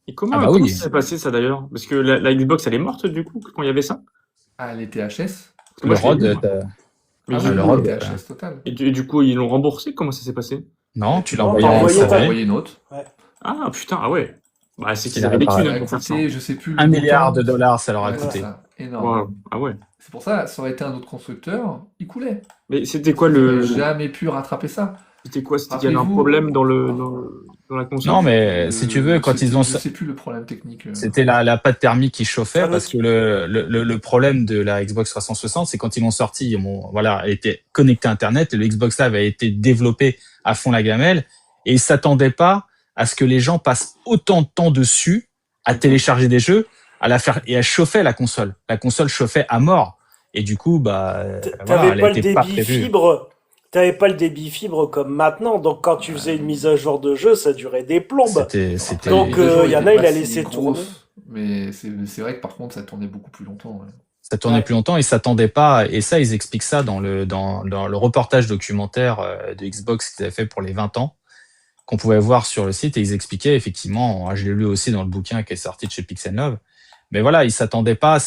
Et comment,
Ah bah
comment
oui.
ça s'est passé ça d'ailleurs? Parce que la Xbox, elle est morte du coup quand il y avait ça?
Ah, les THS.
Parce que
Le
moi, je l'ai
ROD,
vu, moi. Mais
Ah
du
oui,
le
coup,
ROD,
les THS total.
et du coup, ils l'ont remboursé? Comment ça s'est passé?
non, tu l'as
Non,
envoyé
t'as
en
envoyé
T'as
ta-
SAV.
envoyé une autre.
Ah putain, ah ouais. Bah, c'est qu'ils
Il a
avaient des
réparé.
thunes
Ça
hein,
a
pour faire ça.
coûté, je sais plus le
1 milliard
montant.
de dollars, ça leur a
Ouais, c'est
coûté.
ça, énorme.
Waouh. Ah ouais.
C'est pour ça, ça aurait été un autre constructeur, il coulait.
Mais c'était quoi
Ils
le.
n'auraient jamais pu rattraper ça.
C'était quoi? C'était qu'il y avait un
Rappelez-vous-
problème dans la console?
Non, mais si tu veux, quand ils ont,
Je sais plus le problème technique.
c'était la pâte thermique qui chauffait
Ah,
parce que le problème de la Xbox 360, c'est quand ils l'ont sorti, voilà, elle était connectée à Internet et le Xbox Live a été développé à fond la gamelle et ils s'attendaient pas à ce que les gens passent autant de temps dessus à télécharger des jeux, à la faire et elle chauffait la console. La console chauffait à mort et du coup, bah, voilà,
T'avais
elle
pas le
était pas
débit
prévue.
fibre. T'avais pas le débit fibre comme maintenant. Donc quand tu faisais une mise à jour de jeu, ça durait des plombes.
C'était.
Donc,
les deux jours
y en
étaient
a, il
pas
a
si
laissé
grosses,
tourner.
Mais c'est vrai que par contre, ça tournait beaucoup plus longtemps. Ouais.
Ça tournait
Ouais.
plus longtemps, ils s'attendaient pas, et ça, ils expliquent ça dans le reportage documentaire de Xbox qu'ils avaient fait pour les 20 ans, qu'on pouvait voir sur le site, et ils expliquaient effectivement, je l'ai lu aussi dans le bouquin qui est sorti de chez Pixel Love, mais voilà, ils s'attendaient pas,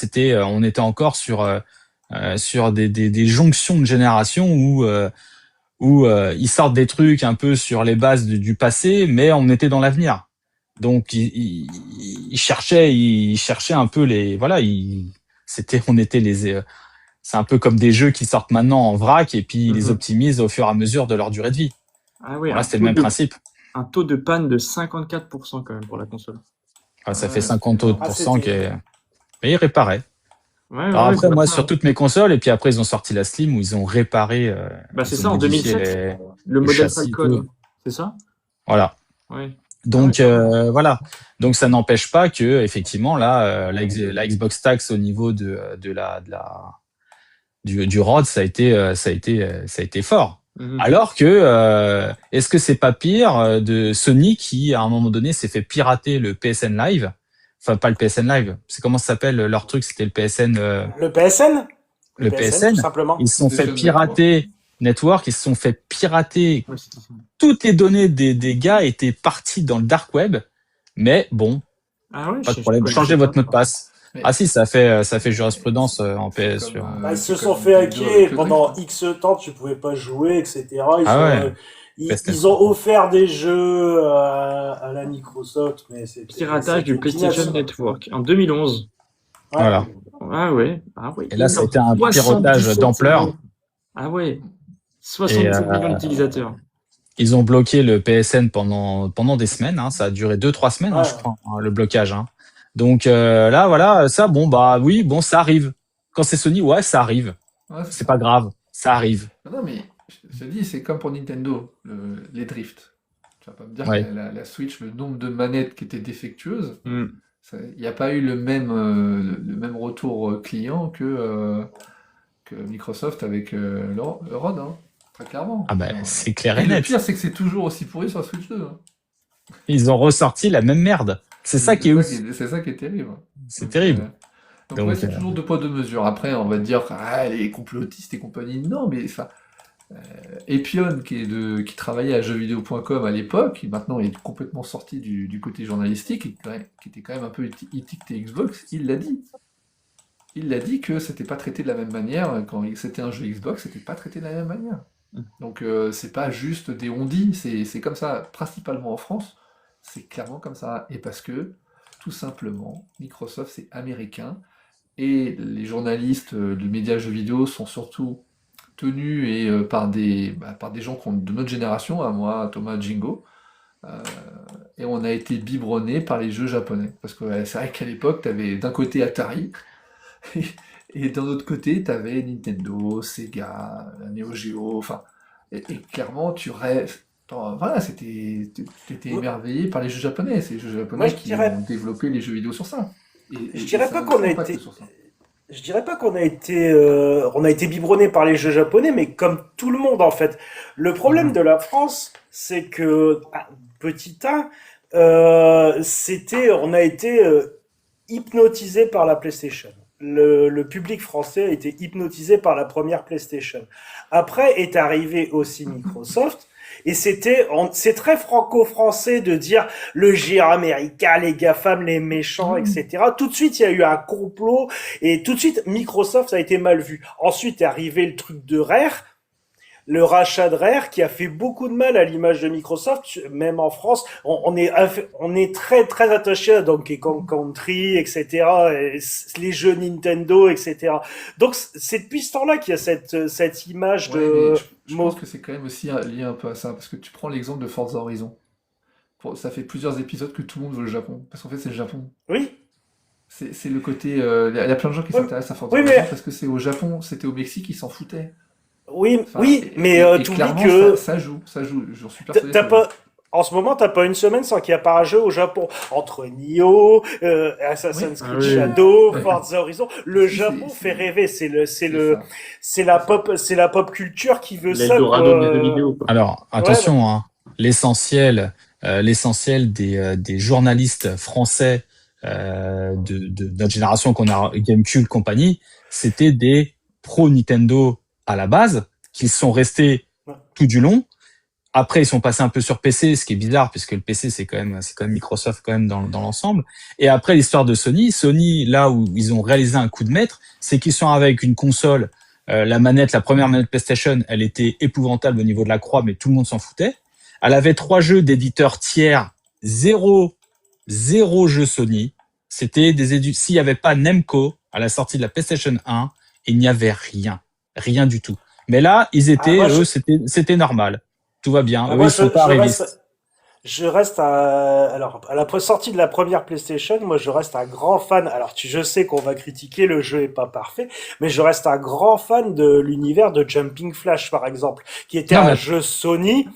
on était encore sur des jonctions de génération où ils sortent des trucs un peu sur les bases du passé, mais on était dans l'avenir. Donc ils cherchaient un peu on était c'est un peu comme des jeux qui sortent maintenant en vrac et puis ils les optimisent au fur et à mesure de leur durée de vie.
Ah ouais,
Voilà, c'était le même principe.
un taux de panne de 54% quand même pour la console.
Enfin, ça
Ouais,
fait 50%
c'était-
mais ils réparaient.
Ouais,
Alors
ouais,
après,
c'est
moi,
ça.
sur toutes mes consoles, et puis après, ils ont sorti la Slim où ils ont réparé.
Bah, c'est
ils
ça,
ont
en
modifié
2007. Le
le
modèle
châssis et
Falcon.
tout.
C'est ça?
Voilà.
Ouais.
Donc
Ah ouais.
voilà. Donc ça n'empêche pas que effectivement là, la Xbox Tax au niveau du ROD, ça a été fort.
Mhm.
Alors que est-ce que c'est pas pire de Sony qui à un moment donné s'est fait pirater le PSN Live? Enfin pas le PSN Live. C'est comment ça s'appelle leur truc? C'était le PSN.
Le PSN?
Le PSN,
tout simplement.
ils se sont fait
PlayStation
pirater Network, ils se sont fait pirater.
Ouais, c'est ça.
Toutes les données des gars étaient parties dans le dark web. Mais bon,
Ah ouais,
pas de
je
problème.
connais
Changez
pas.
votre mot de passe.
Mais-
Ah si, ça fait jurisprudence en
C'est
PS.
comme,
sur-
Bah, ils se
c'est
sont
comme
fait
Nintendo
hacker
avec le
pendant
Drift, hein.
X temps, tu pouvais pas jouer, etc.
Ah ouais.
Ils ont offert des jeux à la Microsoft, mais c'était
Piratage du
c'était
PlayStation
peanuts.
Network en 2011.
Ouais.
Voilà.
Ah ouais. Ah ouais.
Et là, ça a
énorme.
été un piratage
77
d'ampleur.
millions. Ah ouais. 77 millions d'utilisateurs.
Ils ont bloqué le PSN pendant des semaines. Hein. Ça a duré 2-3 semaines,
Ouais.
je crois, hein, le blocage. Hein. Donc là, voilà, ça, bon, bah oui, bon, ça arrive. Quand c'est Sony, ouais, ça arrive.
Ouais,
C'est pas grave, ça arrive.
Non, mais je te dis, c'est comme pour Nintendo, les drifts. Tu vas pas me dire
Ouais.
que la Switch, le nombre de manettes qui étaient défectueuses,
Hmm.
il n'y a pas eu le même retour client que Microsoft avec le ROD. Hein. très clairement.
Ah bah, c'est clair et
Et le
net.
pire, c'est que c'est toujours aussi pourri sur la Switch 2. Hein.
Ils ont ressorti la même merde. C'est ça qui est ouf.
C'est ça qui est terrible.
C'est
Donc,
terrible.
donc ouais,
Donc,
c'est toujours deux poids, deux mesures. Après, on va te dire, les complotistes et compagnie. Non, mais enfin, Epion, qui travaillait à jeuxvideo.com à l'époque, qui maintenant est complètement sorti du côté journalistique, qui était quand même un peu étiqueté Xbox, il l'a dit. Il l'a dit que c'était pas traité de la même manière. Quand c'était un jeu Xbox, c'était pas traité de la même manière. Donc c'est pas juste des on-dit, c'est comme ça, principalement en France, c'est clairement comme ça. Et parce que, tout simplement, Microsoft c'est américain, et les journalistes du média jeux vidéo sont surtout tenus par des gens de notre génération, à moi, Thomas, Jingo, euh, et on a été biberonnés par les jeux japonais. Parce que c'est vrai qu'à l'époque, t'avais d'un côté Atari, et, et d'un autre côté, t'avais Nintendo, Sega, la Neo Geo, enfin, et clairement, tu restes. Voilà, t'étais émerveillé par les jeux japonais. C'est les jeux
Moi,
japonais qui ont développé les jeux vidéo sur ça.
je
Et
dirais
ça
pas
a
qu'on
aussi
a
impacté
été,
sur ça.
je dirais pas on a été biberonné par les jeux japonais, mais comme tout le monde en fait. Le problème de la France, c'est que petit 1, on a été hypnotisé par la PlayStation. Le public français a été hypnotisé par la première PlayStation. Après est arrivé aussi Microsoft. Et c'est très franco-français de dire le géant américain, les GAFAM, les méchants, etc. Tout de suite, il y a eu un complot et tout de suite, Microsoft a été mal vu. Ensuite est arrivé le truc de Rare, le rachat de Rare qui a fait beaucoup de mal à l'image de Microsoft, même en France. On est très très attaché à Donkey Kong Country, etc. Et les jeux Nintendo, etc. Donc c'est depuis ce temps-là qu'il y a cette image
Ouais, mais
de
je pense que c'est quand même aussi lié un peu à ça. Parce que tu prends l'exemple de Forza Horizon. Ça fait plusieurs épisodes que tout le monde veut le Japon. Parce qu'en fait, c'est le Japon.
Oui,
C'est le côté. Il y a plein de gens qui
oui,
s'intéressent à Forza
oui,
Horizon
mais
parce que c'est au Japon. C'était au Mexique, ils s'en foutaient.
oui,
Enfin,
oui, mais
et
t'oublies
clairement,
que
ça joue. Ça joue. J'en suis persuadé,
t'as
ça joue.
pas, en ce moment, t'as pas une semaine sans qu'il n'y a pas un jeu au Japon. Entre Nioh,
Oui,
Assassin's
Ah
Creed
oui.
Shadow,
ouais.
Forza Horizon, le
Si,
Japon fait rêver.
c'est ça. C'est ça.
C'est la pop culture qui veut ça,
L'Eldorado des jeux
quoi.
vidéo, quoi.
alors,
Ouais, bah,
attention, hein, l'essentiel, l'essentiel des journalistes français de notre génération qu'on a Gamecube compagnie, c'était des pro Nintendo à la base, qui sont restés
ouais.
tout du long. Après, ils sont passés un peu sur PC, ce qui est bizarre, puisque le PC, c'est quand même Microsoft quand même dans l'ensemble. Et après, l'histoire de Sony, là où ils ont réalisé un coup de maître, c'est qu'ils sont avec une console, la première manette PlayStation, elle était épouvantable au niveau de la croix, mais tout le monde s'en foutait. Elle avait 3 jeux d'éditeurs tiers, zéro, zéro jeu Sony. S'il y avait pas Namco à la sortie de la PlayStation 1, il n'y avait rien. Rien du tout. Mais là,
Ah, moi,
eux, c'était normal. Tout va bien.
ah,
Eux,
moi,
ils sont pas
je reste,
arrivistes.
Je reste alors à la sortie de la première PlayStation, moi je reste un grand fan. Alors je sais qu'on va critiquer, le jeu est pas parfait, mais je reste un grand fan de l'univers de Jumping Flash par exemple, qui était
Non,
un
mais
jeu Sony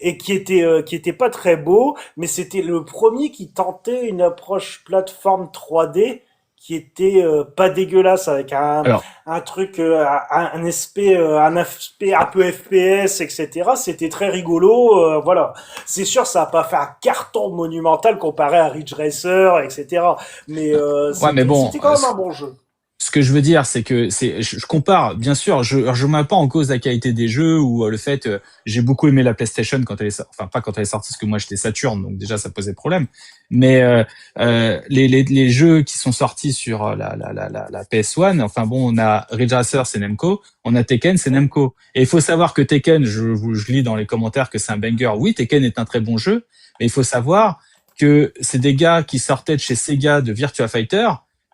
et qui était pas très beau, mais c'était le premier qui tentait une approche plateforme 3D qui était pas dégueulasse avec
alors,
un truc un aspect un peu FPS, etc. C'était très rigolo, voilà. C'est sûr, ça a pas fait un carton monumental comparé à Ridge Racer, etc. Mais
ouais, mais bon,
c'était quand même un bon jeu.
ce que je veux dire, c'est que je compare, bien sûr, je mets pas en cause la qualité des jeux ou le fait, j'ai beaucoup aimé la PlayStation quand elle est, enfin pas quand elle est sortie, parce que moi j'étais Saturn, donc déjà ça posait problème. Mais les jeux qui sont sortis sur la PS1, enfin bon, on a Ridge Racer, c'est Namco, on a Tekken, c'est Namco. Et il faut savoir que Tekken, je lis dans les commentaires que c'est un banger. Oui, Tekken est un très bon jeu, mais il faut savoir que c'est des gars qui sortaient de chez Sega de Virtua Fighter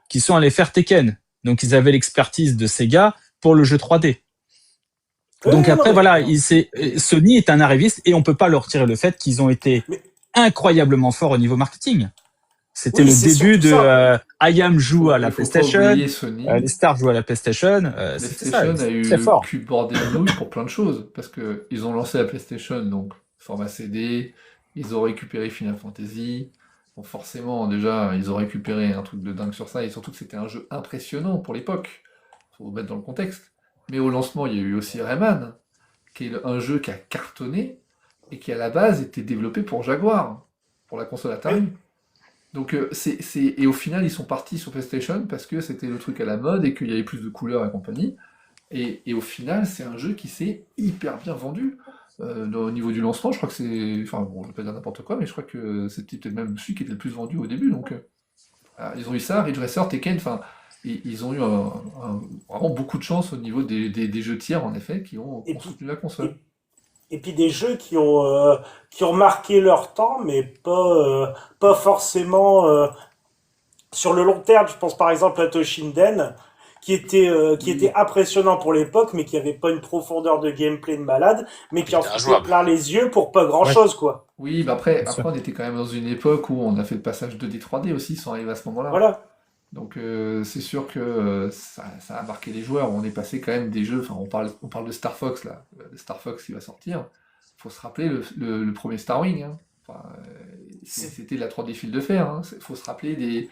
qui sont allés faire Tekken. Donc, ils avaient l'expertise de Sega pour le jeu 3D. Donc
Non
après,
mais,
voilà, Sony est un arriviste et on peut pas leur retirer le fait qu'ils ont été
mais
incroyablement forts au niveau marketing. C'était
oui,
le
c'est
début
surtout
de
ça.
IAM joue à la
Il faut pas
PlayStation,
oublier Sony.
les stars jouent à la PlayStation. C'était ça,
PlayStation
ils
a
étaient
eu
très
le
forts.
cul bordé de nouilles pour plein de choses. Parce que ils ont lancé la PlayStation, donc format CD, ils ont récupéré Final Fantasy. Bon, forcément, déjà, ils ont récupéré un truc de dingue sur ça, et surtout que c'était un jeu impressionnant pour l'époque. Faut mettre dans le contexte. Mais au lancement, il y a eu aussi Rayman. qui est un jeu qui a cartonné et qui à la base était développé pour Jaguar, pour la console Atari. Donc et au final ils sont partis sur PlayStation parce que c'était le truc à la mode et qu'il y avait plus de couleurs et compagnie. Et au final c'est un jeu qui s'est hyper bien vendu. Au niveau du lancement, je crois que c'est. Enfin bon, je vais pas dire n'importe quoi, mais je crois que c'était peut-être même celui qui était le plus vendu au début. Donc ils ont eu ça, Ridge Racer, Tekken, enfin ils ont eu vraiment beaucoup de chance au niveau des jeux tiers en effet qui ont
Et puis,
soutenu la
et,
console.
et puis des jeux qui ont marqué leur temps, mais pas forcément sur le long terme. Je pense par exemple à Toshinden, qui était
Oui.
impressionnant pour l'époque, mais qui avait pas une profondeur de gameplay de malade, mais
Il
qui en
était
foutait
injouable.
plein les yeux pour pas grand
Ouais,
chose, quoi.
Oui, mais
bien
après
sûr.
on était quand même dans une époque où on a fait le passage 2D 3D aussi sans arriver à ce moment-là.
Voilà.
Donc c'est sûr que ça a marqué les joueurs. On est passé quand même des jeux, enfin on parle de Star Fox là, de Star Fox qui va sortir. Faut se rappeler le premier Star Wing, hein. Enfin,
C'est-
c'était de la 3D fil de fer, hein. Faut se rappeler des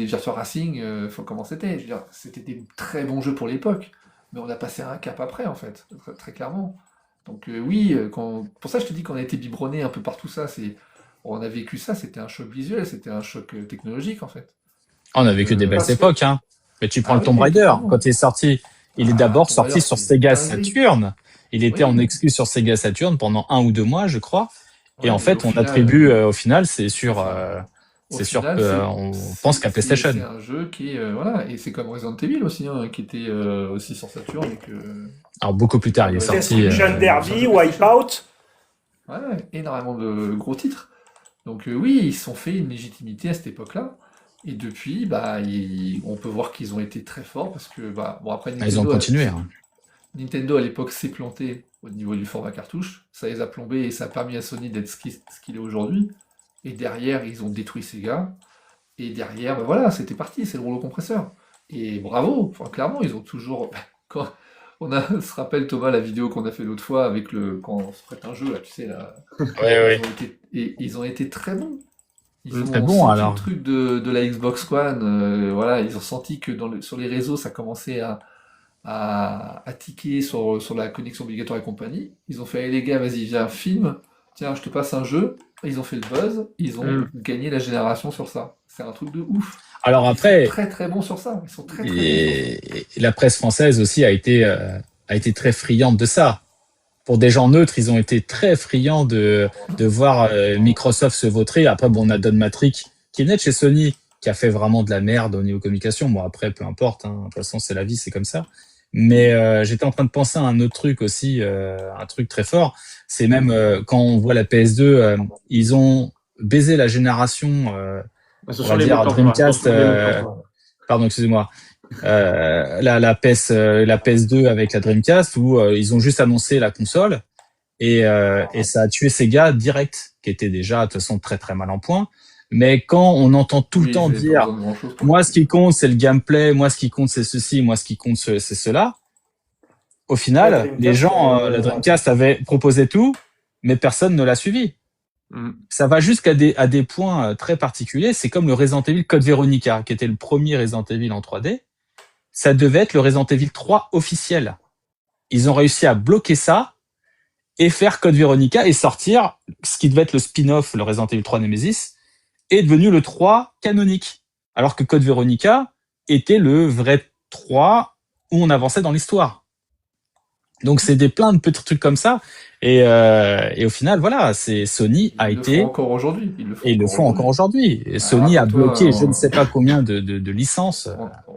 Virtua Racing, comment c'était. Je veux dire, c'était des très bons jeux pour l'époque, mais on a passé un cap après en fait, très, très clairement. Donc oui, pour ça je te dis qu'on a été biberonné un peu par tout ça. On a vécu ça, c'était un choc visuel, c'était un choc technologique en fait.
On a
Donc,
vécu des belles
Parce que,
époques, hein. Mais tu prends
ah
le Tomb
oui,
Raider,
totalement.
quand il est sorti, il est
Ah,
d'abord
Tomb Raider,
sorti sur
c'était une
Sega
dinguerie.
Saturn. Il était en
Oui,
exclu sur Sega Saturn pendant 1 ou 2 mois, je crois. Et en
ouais, et au
fait, on
final,
attribue, au final,
c'est ça. Au final,
on pense qu'à
c'est
PlayStation.
un jeu qui est, voilà, et c'est comme Resident Evil aussi, hein, qui était aussi sur Saturn et
Alors, beaucoup plus
qui
tard, il est
perdure
sorti,
énormément.
Destruction
Mais c'est un
Derby,
jeu PlayStation.
Wipeout.
Ouais, ouais, énormément de gros titres. Donc oui, ils se sont fait une légitimité à cette époque-là. Et depuis, bah, on peut voir qu'ils ont été très forts parce que, bah, bon, après
ils ont continué, hein.
Nintendo à l'époque s'est planté au niveau du format cartouche. Ça les a plombés et ça a permis à Sony d'être ce qu'il est aujourd'hui. Et derrière, ils ont détruit Sega. Et derrière, ben voilà, c'était parti, c'est le rouleau compresseur. Et bravo, enfin, clairement, ils ont toujours. Quand on se rappelle Thomas la vidéo qu'on a fait l'autre fois avec quand on se prête un jeu là, tu sais là,
Oui, oui.
ils ont été très bons. Ils
Très
ont
bon,
senti le
alors.
truc de la Xbox One, voilà, ils ont senti que sur les réseaux ça commençait à tiquer sur la connexion obligatoire et compagnie. Ils ont fait, allez les gars, vas-y, viens, filme, tiens, je te passe un jeu. Ils ont fait le buzz, ils ont
Mm.
gagné la génération sur ça. C'est un truc de ouf.
Alors
Donc ils sont
après,
très très bons sur ça. Ils sont très très bons sur ça.
et la presse française aussi a été très friande de ça. Pour des gens neutres, ils ont été très friands de voir Microsoft se vautrer. Après, bon, on a Don Matrick qui venait de chez Sony, qui a fait vraiment de la merde au niveau communication. Bon, après, peu importe, hein. De toute façon, c'est la vie, c'est comme ça. Mais j'étais en train de penser à un autre truc aussi, un truc très fort. C'est même quand on voit la PS2, ils ont baisé la génération, on
Attention
va
les mots
dire
de l'emploi,
Dreamcast.
attention les mots de l'emploi.
Pardon, excusez-moi. La PS2 avec la Dreamcast où ils ont juste annoncé la console et ça a tué Sega direct, qui était déjà de toute façon très très mal en point. Mais quand on entend tout le
Oui, ils
temps
n'avaient pas
dire
besoin de grand chose pour
moi ce qui
cartonner.
compte c'est le gameplay, moi ce qui compte c'est ceci, moi ce qui compte c'est cela, au
La
final les
Dreamcast
gens la
avait raté.
Dreamcast avait proposé tout, mais personne ne l'a suivi.
Mm.
Ça va jusqu'à à des points très particuliers. C'est comme le Resident Evil Code Veronica, qui était le premier Resident Evil en 3D. Ça devait être le Resident Evil 3 officiel. Ils ont réussi à bloquer ça et faire Code Veronica et sortir ce qui devait être le spin-off, le Resident Evil 3 Nemesis, est devenu le 3 canonique. Alors que Code Veronica était le vrai 3 où on avançait dans l'histoire. Donc c'est plein de petits trucs comme ça. Et au final, voilà, c'est Sony a
Ils le font
été,
encore aujourd'hui. Ils le
et
font
ils le
encore
font encore
aujourd'hui.
aujourd'hui. Et
Ah,
Sony a
rappelle-toi,
bloqué je ne sais pas combien de licences.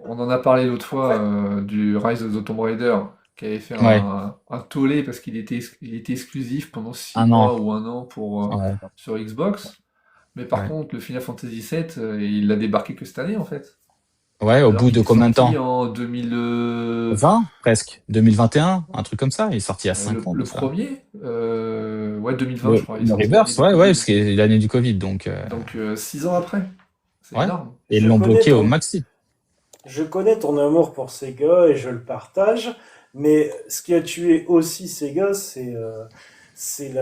on en a parlé l'autre
En
fois
fait,
du Rise of the Tomb Raider qui avait fait
Ouais,
un tollé parce il était exclusif pendant six
1 an.
mois ou un an
Ouais,
sur Xbox. Mais par
ouais.
contre, le Final Fantasy VII, il l'a débarqué que cette année en fait.
Ouais, au
Alors
bout
qu'il
de
est
combien de
sorti
temps?
en 2000,
20, presque. 2021, un truc comme ça. Il est sorti il y a 5 ans de
le
ça.
premier, ouais 2020 je crois, il est
Le
sorti l'année
Reverse,
du
ouais, ouais,
Covid.
parce que c'est l'année du Covid, donc,
Donc 6 ans après, c'est
ouais.
énorme.
Et ils
je
l'ont
connais
bloqué au
ton,
maxi.
je connais ton amour pour Sega et je le partage, mais ce qui a tué aussi Sega, c'est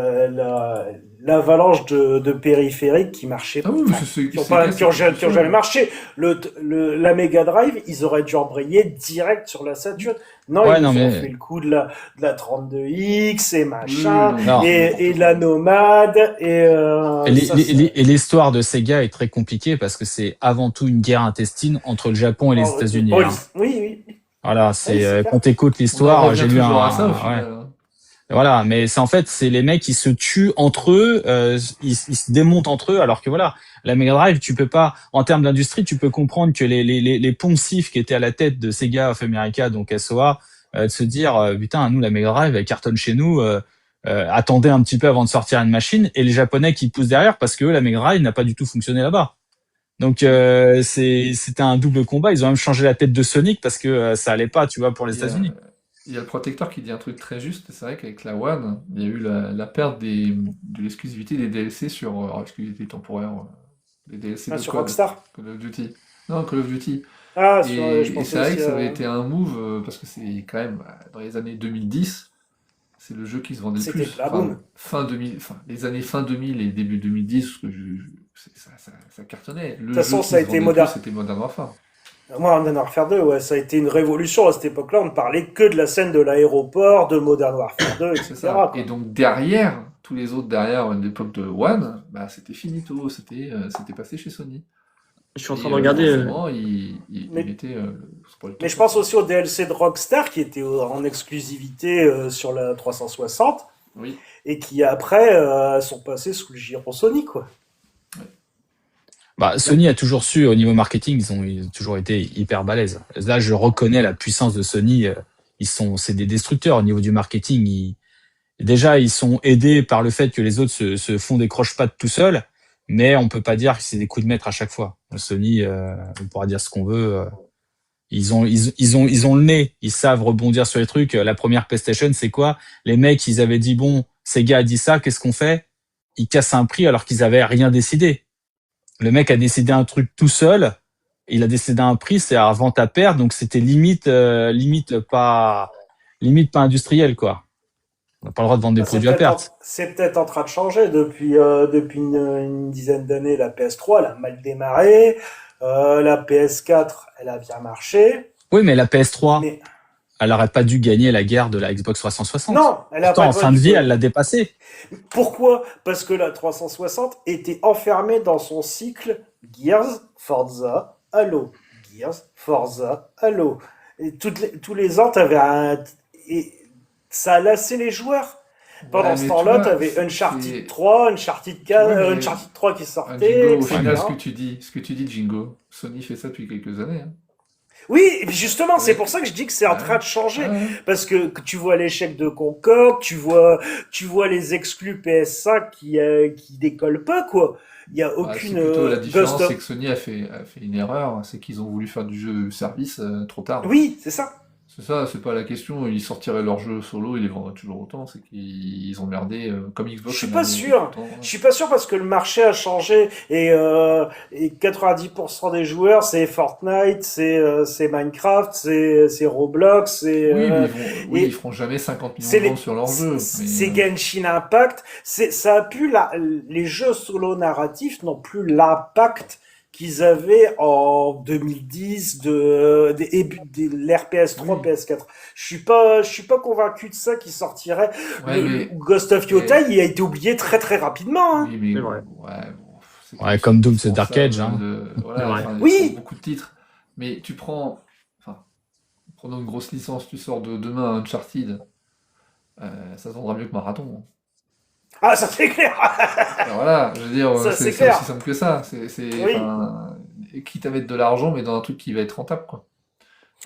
l'avalanche de périphériques qui marchaient,
Ah oui, mais
enfin,
c'est
qui ont
c'est clair,
pas,
c'est quelque
qui ont
chose.
jamais marché. La Mega Drive, ils auraient dû embrayer direct sur la Saturn. Non, ils
Ouais, non,
nous ont fait
mais
le coup de la 32X et
Oui,
machin,
non, mais
alors,
c'est
et
n'importe
de la
quoi.
Nomade, et ça,
et l'histoire de Sega est très compliquée parce que c'est avant tout une guerre intestine entre le Japon et les États-Unis,
oh,
hein.
oui, oui,
Voilà,
oui,
c'est
c'est
quand
clair.
t'écoutes
On en
l'histoire,
revient
j'ai lu
toujours à ça au
un, ouais.
final, hein.
Voilà, mais c'est en fait, c'est les mecs qui se tuent entre eux, ils se démontent entre eux, alors que voilà, la Mega Drive, tu peux pas, en termes d'industrie, tu peux comprendre que les poncifs qui étaient à la tête de Sega of America, donc SOA, de se dire, putain, nous, la Mega Drive, elle cartonne chez nous, attendez un petit peu avant de sortir une machine, et les Japonais qui poussent derrière, parce que eux, la Mega Drive n'a pas du tout fonctionné là-bas. Donc c'était un double combat. Ils ont même changé la tête de Sonic parce que ça allait pas, tu vois, pour les
Il y a,
États-Unis.
il y a le protecteur qui dit un truc très juste. C'est vrai qu'avec la One, il y a eu la perte de l'exclusivité des DLC sur exclusivité temporaire, les DLC
Ah,
de
sur Rockstar.
Call of Duty. Non, Call of Duty.
Ah, je
Et
pensais
c'est vrai
aussi
que ça avait
à...
été un move parce que c'est quand même dans les années 2010, c'est le jeu qui se vendait le
C'était
plus.
la
Enfin,
boum.
fin 2000, enfin les années fin 2000 et début 2010, parce que ça cartonnait.
De toute
Le jeu
façon,
qui
ça a
se
été
vendait le plus,
moderne.
c'était Modern Warfare.
Moi, Modern Warfare 2, ouais, ça a été une révolution à cette époque-là. On ne parlait que de la scène de l'aéroport, de Modern Warfare 2,
C'est
etc.,
ça. Et
quoi.
donc derrière, tous les autres derrière à l'époque de One, bah, c'était finito, c'était passé chez Sony.
Je suis en train
Et
de regarder.
forcément, ils
Mais,
mettaient le
mais
producteur
je
sur
pense
ça.
aussi au DLC de Rockstar qui était en exclusivité sur la 360
Oui.
et qui après sont passés sous le giron Sony, quoi.
Ouais.
Bah, Sony a toujours su, au niveau marketing, ils ont toujours été hyper balèzes. Là, je reconnais la puissance de Sony. C'est des destructeurs au niveau du marketing. Déjà, ils sont aidés par le fait que les autres se font des croche-pattes tout seuls, mais on peut pas dire que c'est des coups de maître à chaque fois. Sony, on pourra dire ce qu'on veut. Ils ont le nez. Ils savent rebondir sur les trucs. La première PlayStation, c'est quoi? Les mecs, ils avaient dit, bon, Sega a dit ça, qu'est-ce qu'on fait? Ils cassent un prix alors qu'ils avaient rien décidé. Le mec a décidé un truc tout seul. Il a décidé un prix, c'est à vente à perdre, donc c'était limite pas industriel, quoi. On n'a pas le droit de vendre des
Bah,
produits à perte.
c'est peut-être en train de changer depuis une dizaine d'années. La PS3, elle a mal démarré. La PS4, elle a bien marché.
Oui, mais la PS3,
Mais
elle n'aurait pas dû gagner la guerre de la Xbox 360.
non, elle a
Pourtant,
pas
en fin
du
de vie,
tout.
elle l'a dépassé.
Pourquoi? Parce que la 360 était enfermée dans son cycle Gears, Forza, Halo. Gears, Forza, Halo. Et tous les ans, t'avais un... Et ça a lassé les joueurs. Pendant
Ouais,
ce
mais tu
temps-là,
vois,
t'avais Uncharted
c'est.
3, Uncharted
Tu vois,
4,
mais
Uncharted 3 qui sortait,
Jingo, au final,
etc.
ce que tu dis, Jingo, Sony fait ça depuis quelques années, hein.
Oui, et puis justement, c'est pour
Avec.
ça que je dis que c'est en
Ouais,
train de changer.
ouais.
Parce que tu vois l'échec de Concorde, tu vois les exclus PS5 qui décollent pas, quoi. Il y a
Bah, c'est
aucune
plutôt la
Ghost
différence,
of...
c'est que Sony a fait une erreur, c'est qu'ils ont voulu faire du jeu service trop tard.
Oui, c'est ça.
C'est ça, c'est pas la question, ils sortiraient leur jeu solo, ils les vendraient toujours autant, c'est qu'ils ont merdé, comme
Je
Xbox
suis
a
pas
merdé il y a tout le
sûr.
temps,
Je
hein.
suis pas sûr parce que le marché a changé et 90% des joueurs, c'est Fortnite, c'est Minecraft, c'est Roblox,
Oui, mais oui, ils
et
feront jamais 50 millions
c'est
de ventes sur leur jeu, mais
c'est Genshin Impact. Ça a pu les jeux solo narratifs n'ont plus l'impact qu'ils avaient en 2010 de l'RPS 3,
oui,
PS4. Je suis pas convaincu de ça qui sortirait.
ouais, mais,
Ghost of Yota,
mais
il a été oublié très très rapidement, hein.
oui, mais
C'est vrai.
ouais, bon, c'est
Ouais, comme Doom, The Dark
indispensable
Age, hein.
C'est
voilà,
vrai.
enfin, ils font
Oui,
beaucoup de titres, mais tu prends, enfin, prenons une grosse licence, tu sors de demain un Uncharted, ça se vendra mieux que Marathon, hein.
ah ça c'est clair,
Alors voilà, je veux dire,
ça c'est
c'est aussi
clair.
simple que ça.
Oui,
Enfin, quitte à mettre de l'argent, mais dans un truc qui va être rentable, quoi.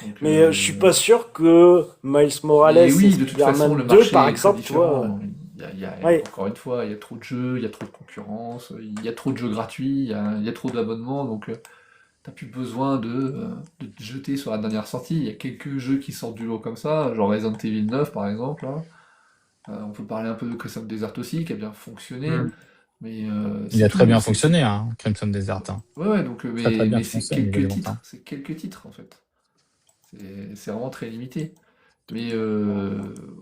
Donc,
mais je suis pas sûr que Miles Morales
mais
et
oui, de toute façon,
Spider-Man
le
2,
marché
par
est très
exemple, tu vois.
différent.
Oui,
Encore une fois, il y a trop de jeux, il y a trop de concurrence, il y a trop de jeux gratuits, il y a trop d'abonnements, donc t'as plus besoin de te jeter sur la dernière sortie. Il y a quelques jeux qui sortent du lot comme ça, genre Resident Evil 9 par exemple, là. On peut parler un peu de Crimson Desert aussi, qui a bien fonctionné,
Mm.
mais
Il
c'est
a très
tout.
bien fonctionné, hein, Crimson Desert, hein.
Ouais, ouais, donc,
Très très bien
mais c'est
fonctionné au niveau des
quelques
ventes,
titres,
hein.
c'est quelques titres en fait. C'est vraiment très limité. Mais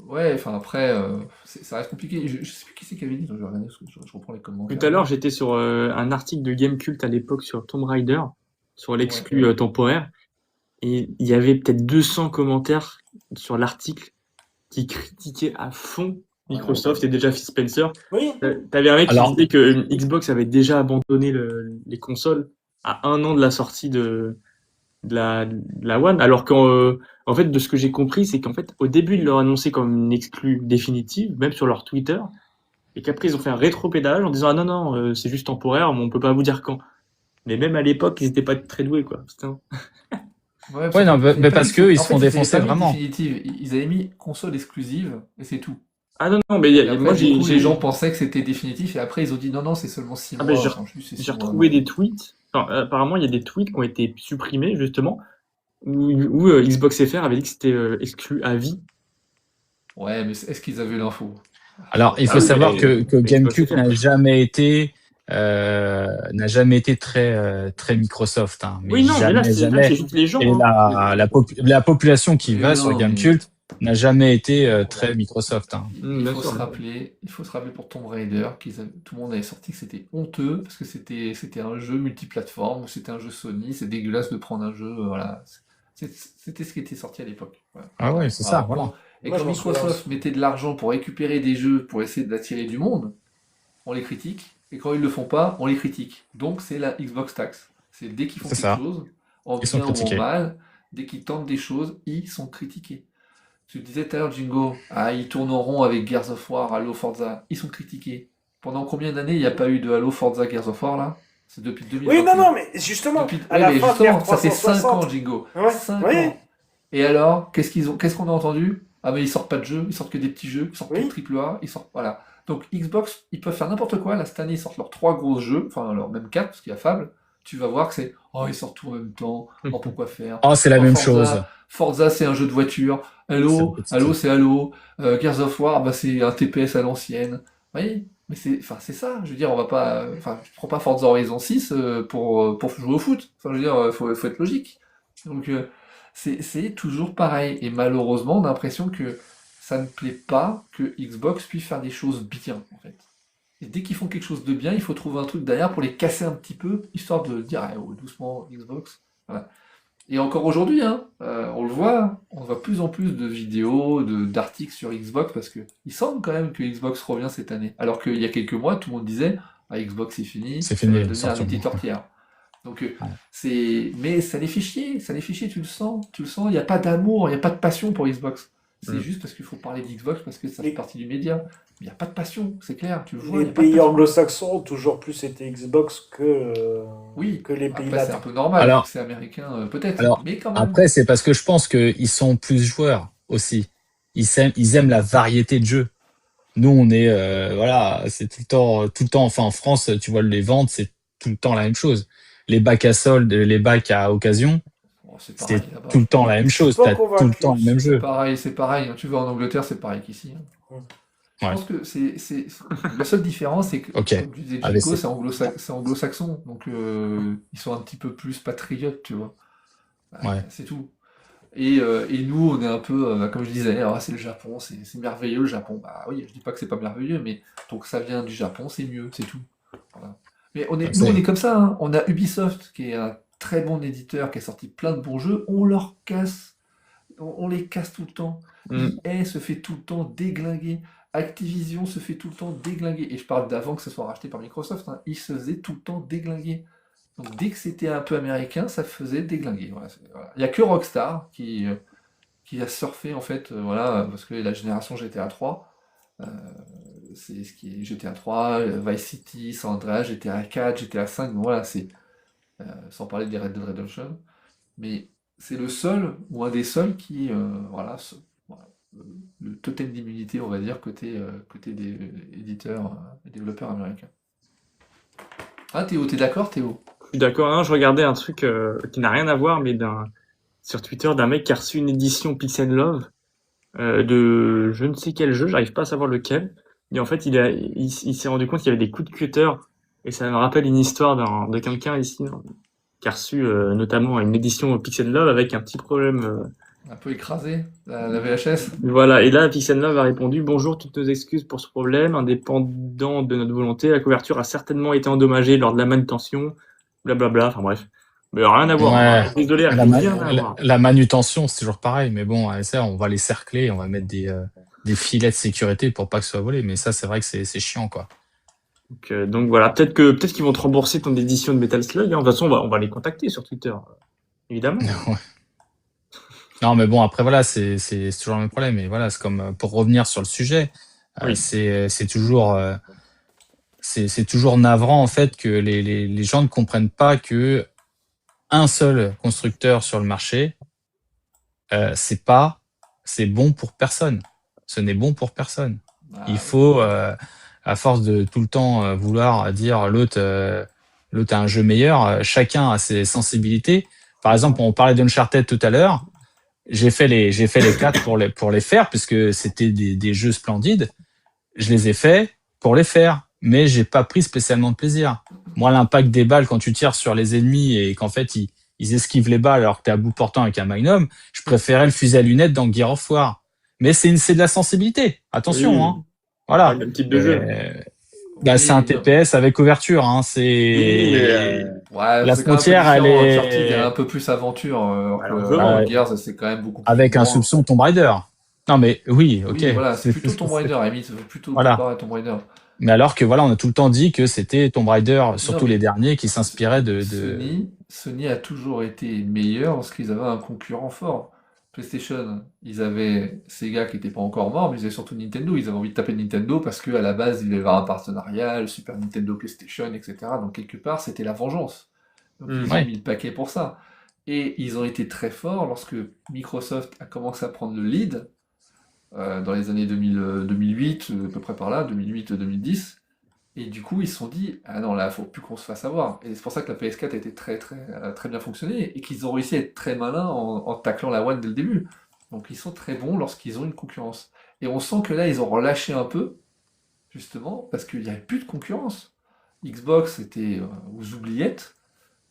ouais, enfin après, ça reste compliqué. Je sais plus qui c'est qui avait dit, donc je vais regarder parce que je reprends les
Tout
commentaires
à l'heure,
là.
j'étais sur un article de Gamecult à l'époque sur Tomb Raider, sur
Ouais.
l'exclu temporaire, et il y avait peut-être 200 commentaires sur l'article qui critiquaient à fond Microsoft et déjà Phil Spencer.
Oui.
T'avais un mec qui
Alors,
disait que Xbox avait déjà abandonné les consoles à 1 an de la sortie de la One, alors qu'en fait, de ce que j'ai compris, c'est qu'en fait, au début, ils l'ont annoncé comme une exclue définitive, même sur leur Twitter, et qu'après, ils ont fait un rétropédalage en disant, ah non, non, c'est juste temporaire, mais on peut pas vous dire quand. Mais même à l'époque, ils étaient pas très doués, quoi. Putain.
Ouais, parce
ouais,
qu'en
non,
fait, ils avaient pas mis
parce que ils
en
se
fait,
font
ils avaient
défoncer
pas mis
vraiment.
définitive. Ils avaient mis console exclusive et c'est tout.
Ah non, non, mais
Et
moi,
après, du coup, les gens pensaient que c'était définitif et après, ils ont dit non, non, c'est seulement 6
ah ben,
mois. Enfin, juste, c'est
j'ai
6 mois.
retrouvé des tweets. Enfin, apparemment, il y a des tweets qui ont été supprimés, justement, où Xbox FR avait dit que c'était exclu à vie.
Ouais, mais est-ce qu'ils avaient l'info?
Alors, il
Ah
faut
oui,
savoir
mais
que
Xbox
GameCube
FR.
n'a jamais été très Microsoft, hein, mais
Oui, non, mais là, c'est
jamais.
juste les gens,
Et
hein.
la population qui
Mais
va sur
non, mais
GameCube n'a jamais été très
ouais.
Microsoft, hein.
Il
Bien
faut
sûr.
se rappeler, pour Tomb Raider, tout le monde avait sorti que c'était honteux parce que c'était un jeu multiplateforme, c'était un jeu Sony, c'est dégueulasse de prendre un jeu, voilà. C'était ce qui était sorti à l'époque. Voilà.
Ah ouais, c'est ça,
Alors,
voilà.
et
Moi,
quand
je m'en souviens.
Microsoft mettait de l'argent pour récupérer des jeux pour essayer d'attirer du monde, on les critique, et quand ils le font pas, on les critique. Donc c'est la Xbox tax. C'est dès qu'ils font
C'est
quelque
ça.
chose, en
Ils sont
bien ou en
critiqués.
mal, dès qu'ils tentent des choses, ils sont critiqués. Tu disais tout à l'heure, Jingo, ah, ils tournent en rond avec Gears of War, Halo, Forza. Ils sont critiqués. Pendant combien d'années il n'y a pas eu de Halo, Forza, Gears of War là? C'est depuis
Oui, non,
2021.
non, mais justement, à
Ouais,
la
mais
fin de l'ère
justement, ça fait 5 ans,
360.
Jingo.
Ouais,
5
oui,
ans. Et alors, qu'est-ce qu'on a entendu? Ah, mais ils sortent pas de jeux, ils sortent que des petits jeux, ils sortent que de
oui.
triple A, ils sortent. Voilà. Donc Xbox, ils peuvent faire n'importe quoi. Là, cette année, ils sortent leurs 3 gros jeux, enfin, alors même 4, parce qu'il y a Fable. Tu vas voir que c'est. Oh, ils sortent tout en même temps. Oh, pourquoi faire?
Oh, c'est la
Oh,
même chose.
Forza, c'est un jeu de voiture.
C'est
Halo,
répétitif.
c'est Halo. Gears of War, bah, c'est un TPS à l'ancienne. Oui, mais c'est ça. Je veux dire, on va pas. Enfin, je prends pas Forza Horizon 6 pour jouer au foot. Enfin, je veux dire, faut être logique. Donc, c'est toujours pareil. Et malheureusement, on a l'impression que ça ne plaît pas que Xbox puisse faire des choses bien, en fait. Et dès qu'ils font quelque chose de bien, il faut trouver un truc derrière pour les casser un petit peu, histoire de dire, ah, oh, doucement, Xbox. Voilà. Et encore aujourd'hui, hein, on voit plus en plus de vidéos, d'articles sur Xbox, parce que il semble quand même que Xbox revient cette année. Alors qu'il y a quelques mois, tout le monde disait, ah, Xbox c'est fini,
C'est
ça va
fini,
devenir un
sortir.
éditeur tiers. Donc
Ouais.
mais ça les fait chier, tu le sens, il n'y a pas d'amour, il n'y a pas de passion pour Xbox. C'est
Mm.
juste parce qu'il faut parler d'Xbox, parce que ça fait
Les,
partie du média. Mais il n'y a pas de passion, c'est clair, tu le vois, il
les
n'y a pas de
pays
passion.
anglo-saxons ont toujours plus été Xbox
Oui,
que les pays
après c'est un
latins.
peu normal, vu que
Alors,
c'est américain, peut-être,
alors,
mais quand même.
après, c'est parce que je pense qu'ils sont plus joueurs aussi. Ils aiment la variété de jeux. Nous, on est, voilà, c'est tout le temps. Enfin, en France, tu vois, les ventes, c'est tout le temps la même chose. Les bacs à solde, les bacs à occasion,
Bon, c'est pareil
c'est
là-bas,
tout le
je
temps
pense.
la même
Je suis
chose.
pas
T'as tout le
convaincu.
temps le même jeu.
C'est pareil, hein. Tu vas en Angleterre, c'est pareil qu'ici, hein. Je
Ouais.
pense que la seule différence, c'est que,
Ok.
comme tu disais, Jingo,
AVC.
c'est anglo-saxon, donc ils sont un petit peu plus patriotes, tu vois.
Ouais.
C'est tout. Et nous, on est un peu, comme je disais, ah, c'est le Japon, c'est merveilleux le Japon. Bah oui, je dis pas que c'est pas merveilleux, mais tant que ça vient du Japon, c'est mieux, c'est tout. Voilà. Mais nous, on est
C'est,
comme ça, hein. On a Ubisoft, qui est un très bon éditeur, qui a sorti plein de bons jeux, on les casse tout le temps.
Mm.
EA se fait tout le temps déglinguer. Activision se fait tout le temps déglinguer. Et je parle d'avant que ce soit racheté par Microsoft, hein. Ils se faisaient tout le temps déglinguer. Donc dès que c'était un peu américain, ça faisait déglinguer. Voilà. Il n'y a que Rockstar qui a surfé en fait, voilà, parce que la génération GTA 3, euh, c'est ce qui est GTA 3, Vice City, San Andreas, GTA 4, GTA 5, donc voilà, sans parler des Red Dead Redemption, mais c'est le seul ou un des seuls qui, voilà, voilà, le totem d'immunité, on va dire, côté des éditeurs et développeurs américains. Ah Théo, t'es d'accord Théo?
Je suis d'accord, hein, je regardais un truc qui n'a rien à voir, mais sur Twitter, d'un mec qui a reçu une édition Peace and Love de je ne sais quel jeu, j'arrive pas à savoir lequel. Et en fait, il s'est rendu compte qu'il y avait des coups de cutter. Et ça me rappelle une histoire de quelqu'un ici, hein, qui a reçu notamment une édition Pix and Love avec un petit problème
Un peu écrasé, la VHS.
Voilà, et là, Pixel Love a répondu: Bonjour, toutes nos excuses pour ce problème. Indépendant de notre volonté, la couverture a certainement été endommagée lors de la manutention. Blablabla, enfin bref. Mais rien à voir.
Ouais.
Désolé, rien à voir.
La manutention, c'est toujours pareil, mais bon, ça, on va les cercler, on va mettre des filets de sécurité pour pas que ce soit volé. Mais ça, c'est vrai que c'est chiant, quoi.
Donc voilà, peut-être qu'ils vont te rembourser ton édition de Metal Slug. Hein. De toute façon, on va les contacter sur Twitter, évidemment.
Ouais. Non, mais bon, après, voilà, c'est toujours le même problème. Et voilà, c'est comme, pour revenir sur le sujet,
Oui.
c'est toujours navrant, en fait, que les gens ne comprennent pas que un seul constructeur sur le marché, c'est bon pour personne. Ce n'est bon pour personne. Il faut, à force de tout le temps vouloir dire l'autre a un jeu meilleur, chacun a ses sensibilités. Par exemple, on parlait d'Uncharted tout à l'heure. J'ai fait les 4 pour les faire, puisque c'était des jeux splendides. Je les ai faits pour les faire, mais j'ai pas pris spécialement de plaisir. Moi, l'impact des balles quand tu tires sur les ennemis et qu'en fait ils esquivent les balles alors que t'es à bout portant avec un Magnum, je préférais le fusil à lunettes dans Gear of War. Mais c'est de la sensibilité. Attention,
Oui.
hein. Voilà.
Le même type de jeu.
Bah, c'est un TPS avec ouverture, hein.
Oui,
Ouais,
la
c'est quand même un peu
frontière, elle
différent. Uncharted, il y a
est
un peu plus aventure, alors que
largement.
Gears, c'est quand même beaucoup plus
avec un
grand.
soupçon Tomb Raider. Non, mais oui, ok.
Oui, voilà, c'est plutôt Tomb Raider, à la limite, plutôt
Voilà.
comparé à Tomb Raider.
Mais alors que voilà, on a tout le temps dit que c'était Tomb Raider, surtout
mais
les derniers, qui s'inspiraient de...
Sony a toujours été meilleur lorsqu'ils avaient un concurrent fort. PlayStation, ils avaient Sega qui n'était pas encore mort, mais ils avaient surtout Nintendo. Ils avaient envie de taper Nintendo parce qu'à la base, il devait y avoir un partenariat, le Super Nintendo, PlayStation, etc. Donc quelque part, c'était la vengeance. Donc ils ont
Ouais.
mis le paquet pour ça. Et ils ont été très forts lorsque Microsoft a commencé à prendre le lead dans les années 2008, à peu près par là, 2008-2010. Et du coup, ils se sont dit, ah non, là, il faut plus qu'on se fasse avoir. Et c'est pour ça que la PS4 a été très bien fonctionnée et qu'ils ont réussi à être très malins en taclant la One dès le début. Donc ils sont très bons lorsqu'ils ont une concurrence. Et on sent que là, ils ont relâché un peu, justement, parce qu'il n'y avait plus de concurrence. Xbox était aux oubliettes,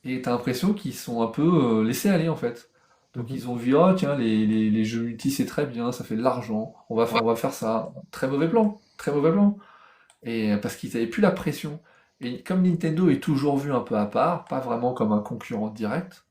et t'as l'impression qu'ils sont un peu laissés aller, en fait. Donc ils ont vu, oh tiens, les jeux multi, c'est très bien, ça fait de l'argent, on va faire ça. Très mauvais plan, très mauvais plan. Et parce qu'ils n'avaient plus la pression. Et comme Nintendo est toujours vu un peu à part, pas vraiment comme un concurrent direct,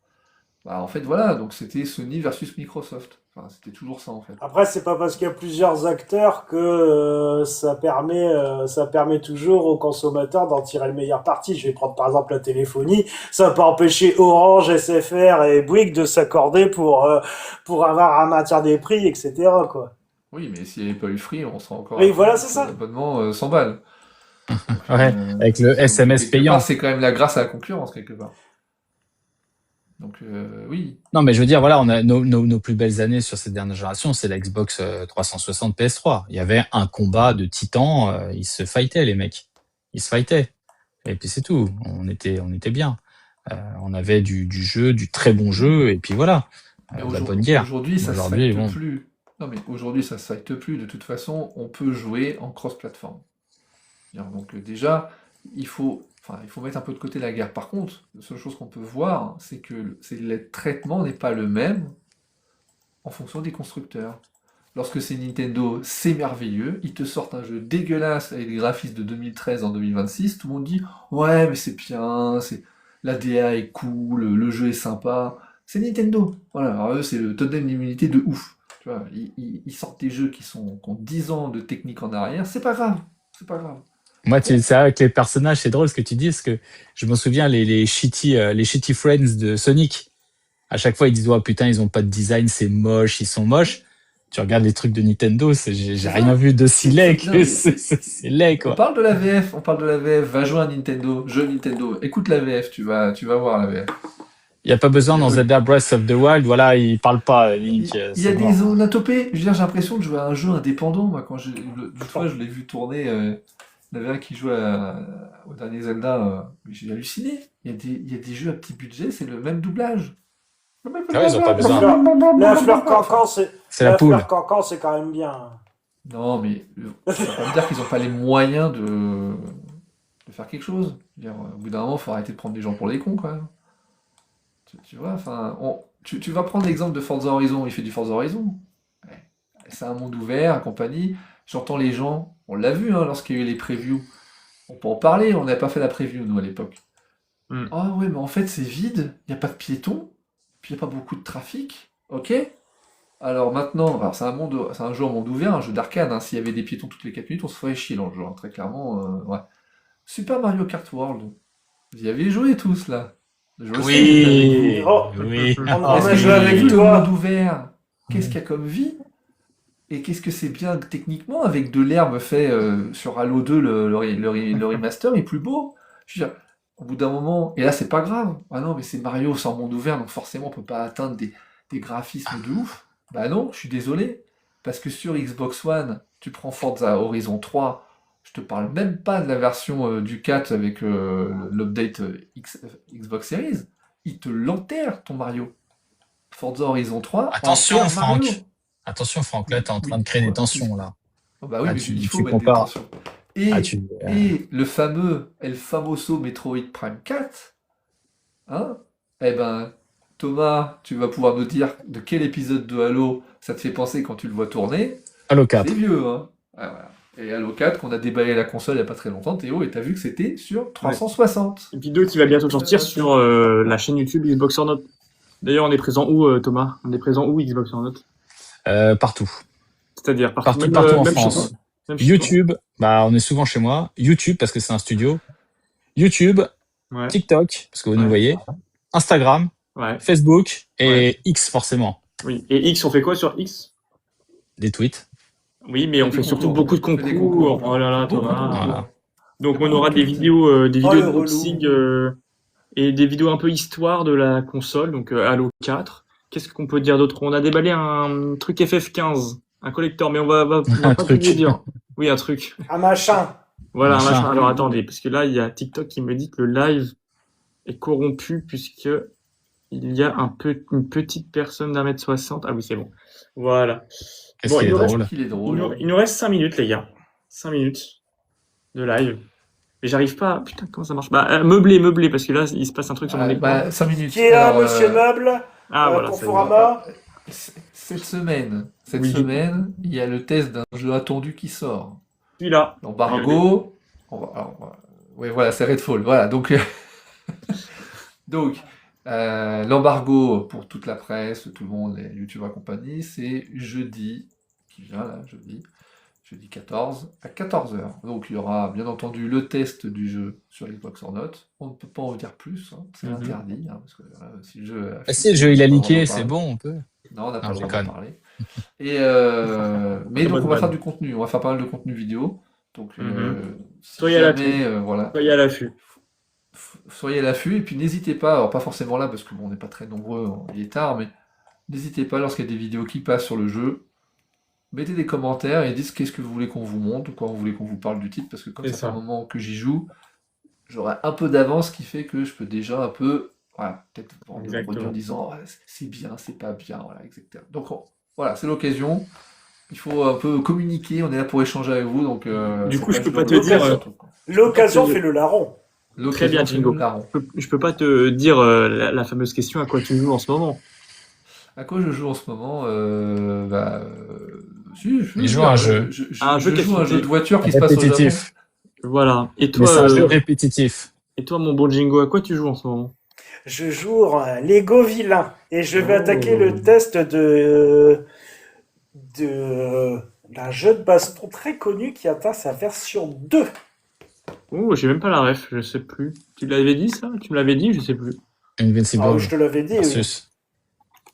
bah en fait voilà, donc c'était Sony versus Microsoft. Enfin, c'était toujours ça en fait.
Après, c'est pas parce qu'il y a plusieurs acteurs que ça permet toujours aux consommateurs d'en tirer le meilleur parti. Je vais prendre par exemple la téléphonie. Ça va pas empêcher Orange, SFR et Bouygues de s'accorder pour avoir un maintien des prix, etc. quoi.
Oui, mais s'il n'y avait pas eu Free, on serait encore
Oui, voilà, c'est ça.
l'abonnement 100 balles. Donc,
Ouais, avec le SMS
quelque
payant.
part, c'est quand même la grâce à la concurrence quelque part. Donc oui.
Non, mais je veux dire, voilà, on a nos plus belles années sur cette dernière génération, c'est la Xbox 360 PS3. Il y avait un combat de titans, ils se fightaient, les mecs. Ils se fightaient. Et puis c'est tout. On était bien. On avait du jeu, du très bon jeu, et puis voilà. De la bonne guerre.
Aujourd'hui, ça se
Aujourd'hui,
fight
bon.
plus. Non, mais aujourd'hui, ça se fight plus. De toute façon, on peut jouer en cross-platform. Donc déjà, il faut mettre un peu de côté la guerre. Par contre, la seule chose qu'on peut voir, c'est que le traitement n'est pas le même en fonction des constructeurs. Lorsque c'est Nintendo, c'est merveilleux. Ils te sortent un jeu dégueulasse avec des graphismes de 2013 en 2026. Tout le monde dit ouais, mais c'est bien, la DA est cool, le jeu est sympa. C'est Nintendo. Voilà, alors eux, c'est le totem d'immunité de ouf. Tu vois, ils sortent des jeux qui ont 10 ans de technique en arrière. C'est pas grave. C'est pas grave.
Moi, c'est vrai, avec les personnages, c'est drôle ce que tu dis, parce que je me souviens les shitty friends de Sonic. À chaque fois, ils disent, oh putain, ils ont pas de design, c'est moche, ils sont moches. Tu regardes les trucs de Nintendo, j'ai rien vu d'aussi laid que c'est laid, quoi.
On parle de la VF, va jouer à Nintendo, jeu Nintendo. Écoute la VF, tu vas voir la VF.
Il n'y a pas besoin dans Zelda Breath of the Wild, voilà, il parle pas, Link.
Il y a des onomatopées. Je veux dire, j'ai l'impression de jouer à un jeu indépendant. Moi, une fois, je l'ai vu tourner. Il y en avait un qui jouait au dernier Zelda. J'ai halluciné. Il y a des jeux à petit budget, c'est le même doublage.
Ah ouais, ils ont pas besoin.
La fleur cancan,
C'est la poule.
fleur cancan, c'est quand même bien.
Non, mais ça va pas me dire qu'ils n'ont pas les moyens de faire quelque chose. Je veux dire, au bout d'un moment, il faut arrêter de prendre des gens pour les cons, quand même. Tu vois, enfin, tu vas prendre l'exemple de Forza Horizon, il fait du Forza Horizon. Ouais. C'est un monde ouvert, et compagnie. J'entends les gens, on l'a vu hein, lorsqu'il y a eu les previews. On peut en parler, on n'avait pas fait la preview, nous, à l'époque.
Hmm.
Ah ouais, mais en fait, c'est vide, il n'y a pas de piétons, puis il n'y a pas beaucoup de trafic. Ok? Alors maintenant, alors c'est un jeu en monde ouvert, un jeu d'arcade. Hein. S'il y avait des piétons toutes les 4 minutes, on se ferait chier dans le jeu, hein, très clairement. Ouais. Super Mario Kart World. Vous y avez joué tous là. Je le sais, j'étais avec vous.
Oui,
Oh,
oui.
on
Ah,
a
Est-ce
oui.
que
joué
vous avez
avec
vu le
toi.
monde ouvert? Qu'est-ce qu'il y a comme vie? Et qu'est-ce que c'est bien techniquement avec de l'herbe fait sur Halo 2, le remaster est plus beau. Je veux dire, au bout d'un moment, et là c'est pas grave. Ah non, mais c'est Mario, c'est en monde ouvert, donc forcément on peut pas atteindre des graphismes de ouf. Bah non, je suis désolé. Parce que sur Xbox One, tu prends Forza Horizon 3, je te parle même pas de la version du 4 avec l'update Xbox Series. Il te l'enterre ton Mario. Forza Horizon 3
Attention,
enterre Mario.
Franck. Attention, Franck. Là, t'es en train
Oui,
de créer des
ouais,
tensions, là.
oh bah oui,
Ah,
mais il faut
tu
mettre des
compares.
tensions.
Ah,
Et, et le fameux El Famoso Metroid Prime 4, hein? Eh ben, Thomas, tu vas pouvoir nous dire de quel épisode de Halo ça te fait penser quand tu le vois tourner.
Halo
C'est
4.
vieux, hein? Ah, voilà. Et Halo 4, qu'on a déballé la console il n'y a pas très longtemps, Théo, et t'as vu que c'était sur 360.
Une vidéo qui va bientôt sortir sur la chaîne YouTube Xbox or Not. D'ailleurs, on est présent où, Thomas? On est présent où, Xbox or Not?
Partout.
C'est-à-dire partout,
Partout, partout en
même chez
France.
toi. Même chez toi.
YouTube, bah, on est souvent chez moi. YouTube, parce que c'est un studio. YouTube,
Ouais.
TikTok, parce que vous nous
Ouais.
voyez. Instagram,
Ouais.
Facebook et X, forcément.
Oui. Et X, on fait quoi sur X?
Des tweets.
Oui, mais on
Des
fait surtout
concours.
beaucoup de
On fait des
concours.
concours.
Oh là là,
Beaucoup de
Thomas.
concours.
Voilà.
Donc
Il y a
on aura
beaucoup
des
de
vidéos
Oh, le
d'unboxing
relou.
et des vidéos un peu histoire de la console, donc Halo 4. Qu'est-ce qu'on peut dire d'autre? On a déballé un truc FF15, un collector, mais on va
Un
pas tout
truc.
vous dire. Oui, un truc.
Un machin.
Voilà, un
Machin.
machin. Alors attendez, parce que là, il y a TikTok qui me dit que le live est corrompu puisque il y a une petite personne d'1m60. Ah oui, c'est bon. Voilà.
Qu'est-ce
Bon,
qu'il
il
est
nous reste-
drôle.
Qu'il est drôle.
Il nous reste 5 minutes, les gars. 5 minutes de live. Mais j'arrive pas. Putain, comment ça marche? Bah, meubler, parce que là, il se passe un truc sur mon écran.
Bah, 5 minutes.
Qui est là,
Alors,
monsieur Meuble?
Ah, voilà. ça y est.
Conforama.
cette semaine,
Oui.
il y a le test d'un jeu attendu qui sort.
Celui-là.
L'embargo. Oui, voilà, c'est Redfall. Voilà, donc, l'embargo pour toute la presse, tout le monde, les youtubeurs et compagnie, c'est jeudi, qui vient là, jeudi 14 à 14h. Donc il y aura bien entendu le test du jeu sur Xbox or Not. On ne peut pas en dire plus, hein, c'est
Mhm.
interdit, hein, parce que si le jeu
Ah, si le jeu il a
on peut pas
leaké,
en
c'est
parler.
bon, on peut.
Non, on n'a pas
Non,
le
je
droit d'en
déconne.
parler. Et, mais donc
bonne
on va
vanne.
faire du contenu, on va faire pas mal de contenu vidéo. Donc si
Soyez à
jamais, voilà,
Soyez à l'affût.
soyez à l'affût et puis n'hésitez pas, alors pas forcément là parce que bon, on n'est pas très nombreux, il est tard, mais n'hésitez pas lorsqu'il y a des vidéos qui passent sur le jeu, mettez des commentaires et dites qu'est-ce que vous voulez qu'on vous montre ou quoi vous voulez qu'on vous parle du titre parce que comme
C'est
ça fait
ça.
un moment que j'y joue, j'aurai un peu d'avance qui fait que je peux déjà un peu, voilà, peut-être vendre le produit en
Exactement.
disant ouais, c'est bien, c'est pas bien, voilà, etc. Donc voilà, c'est l'occasion. Il faut un peu communiquer, on est là pour échanger avec vous, donc
Du
c'est
coup, je
pas
peux
du
pas
tout
te dire,
surtout, quoi.
L'occasion
Je-
fait le larron.
L'occasion,
bien,
c'est
Jingo.
le larron.
Je peux pas te dire la fameuse question à quoi tu joues en ce moment.
À quoi je joue en ce moment si, je
Il
veux
joue
dire,
à un jeu.
Un jeu
je joue à un
qui-
jeu de voiture qui se passe au Japon.
Répétitif.
Voilà. Et
Mais
toi,
c'est un jeu répétitif.
mon bon Jingo, à quoi tu joues en ce moment?
Je joue un Lego vilain et je vais
Oh.
attaquer le test d'un jeu de baston très connu qui atteint sa version 2.
Oh, j'ai même pas la ref, je sais plus. Tu l'avais dit ça? Tu me l'avais dit, je sais plus.
Invincible
Ah, je te l'avais dit. Oui.
versus.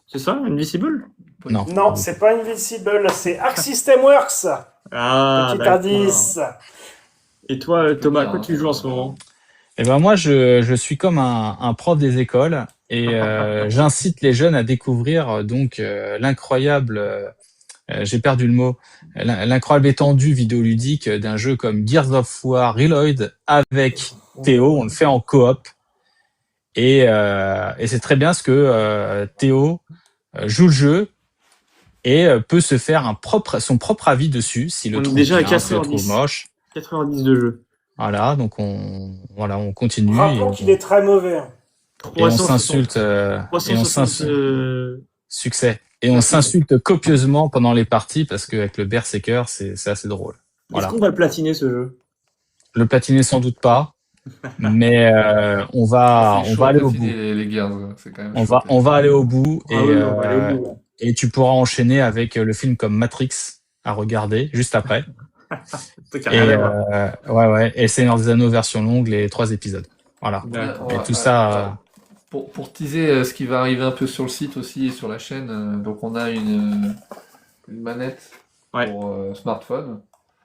C'est ça, Invisible?
Non.
Non, c'est pas Invincible, c'est Arc System Works.
Ah,
Petit
d'accord.
indice.
Et toi, Thomas, à
bien,
quoi tu joues en ce moment?
Eh ben moi, je suis comme un prof des écoles et j'incite les jeunes à découvrir donc l'incroyable, j'ai perdu le mot, l'incroyable étendue vidéoludique d'un jeu comme Gears of War Reload avec Théo. On le fait en coop et c'est très bien parce que Théo joue le jeu et peut se faire son propre avis dessus s'il le
On est
trouve
déjà à
bien, s'il le
4h10.
trouve moche.
4h10 de jeu.
Voilà, donc on continue.
Rappelons
et
qu'il est très mauvais.
Et on
360
s'insulte,
360
succès. Et on s'insulte copieusement pendant les parties parce qu'avec le Berserker, c'est assez drôle.
Est-ce
Voilà.
qu'on va le platiner ce jeu?
Le platiner sans doute pas, mais on va
C'est chaud
aller au
platiner
bout.
les Gears, c'est quand même
On
chaud
va
platiner.
aller au bout
Ah oui, on va aller au bout, ouais.
et tu pourras enchaîner avec le film comme Matrix à regarder juste après.
C'est qu'il y a rien à voir.
Ouais. Et Seigneur des Anneaux version longue, les 3 épisodes. Voilà.
D'accord.
Et tout ça.
Pour teaser ce qui va arriver un peu sur le site aussi et sur la chaîne, donc on a une manette
Ouais.
pour smartphone.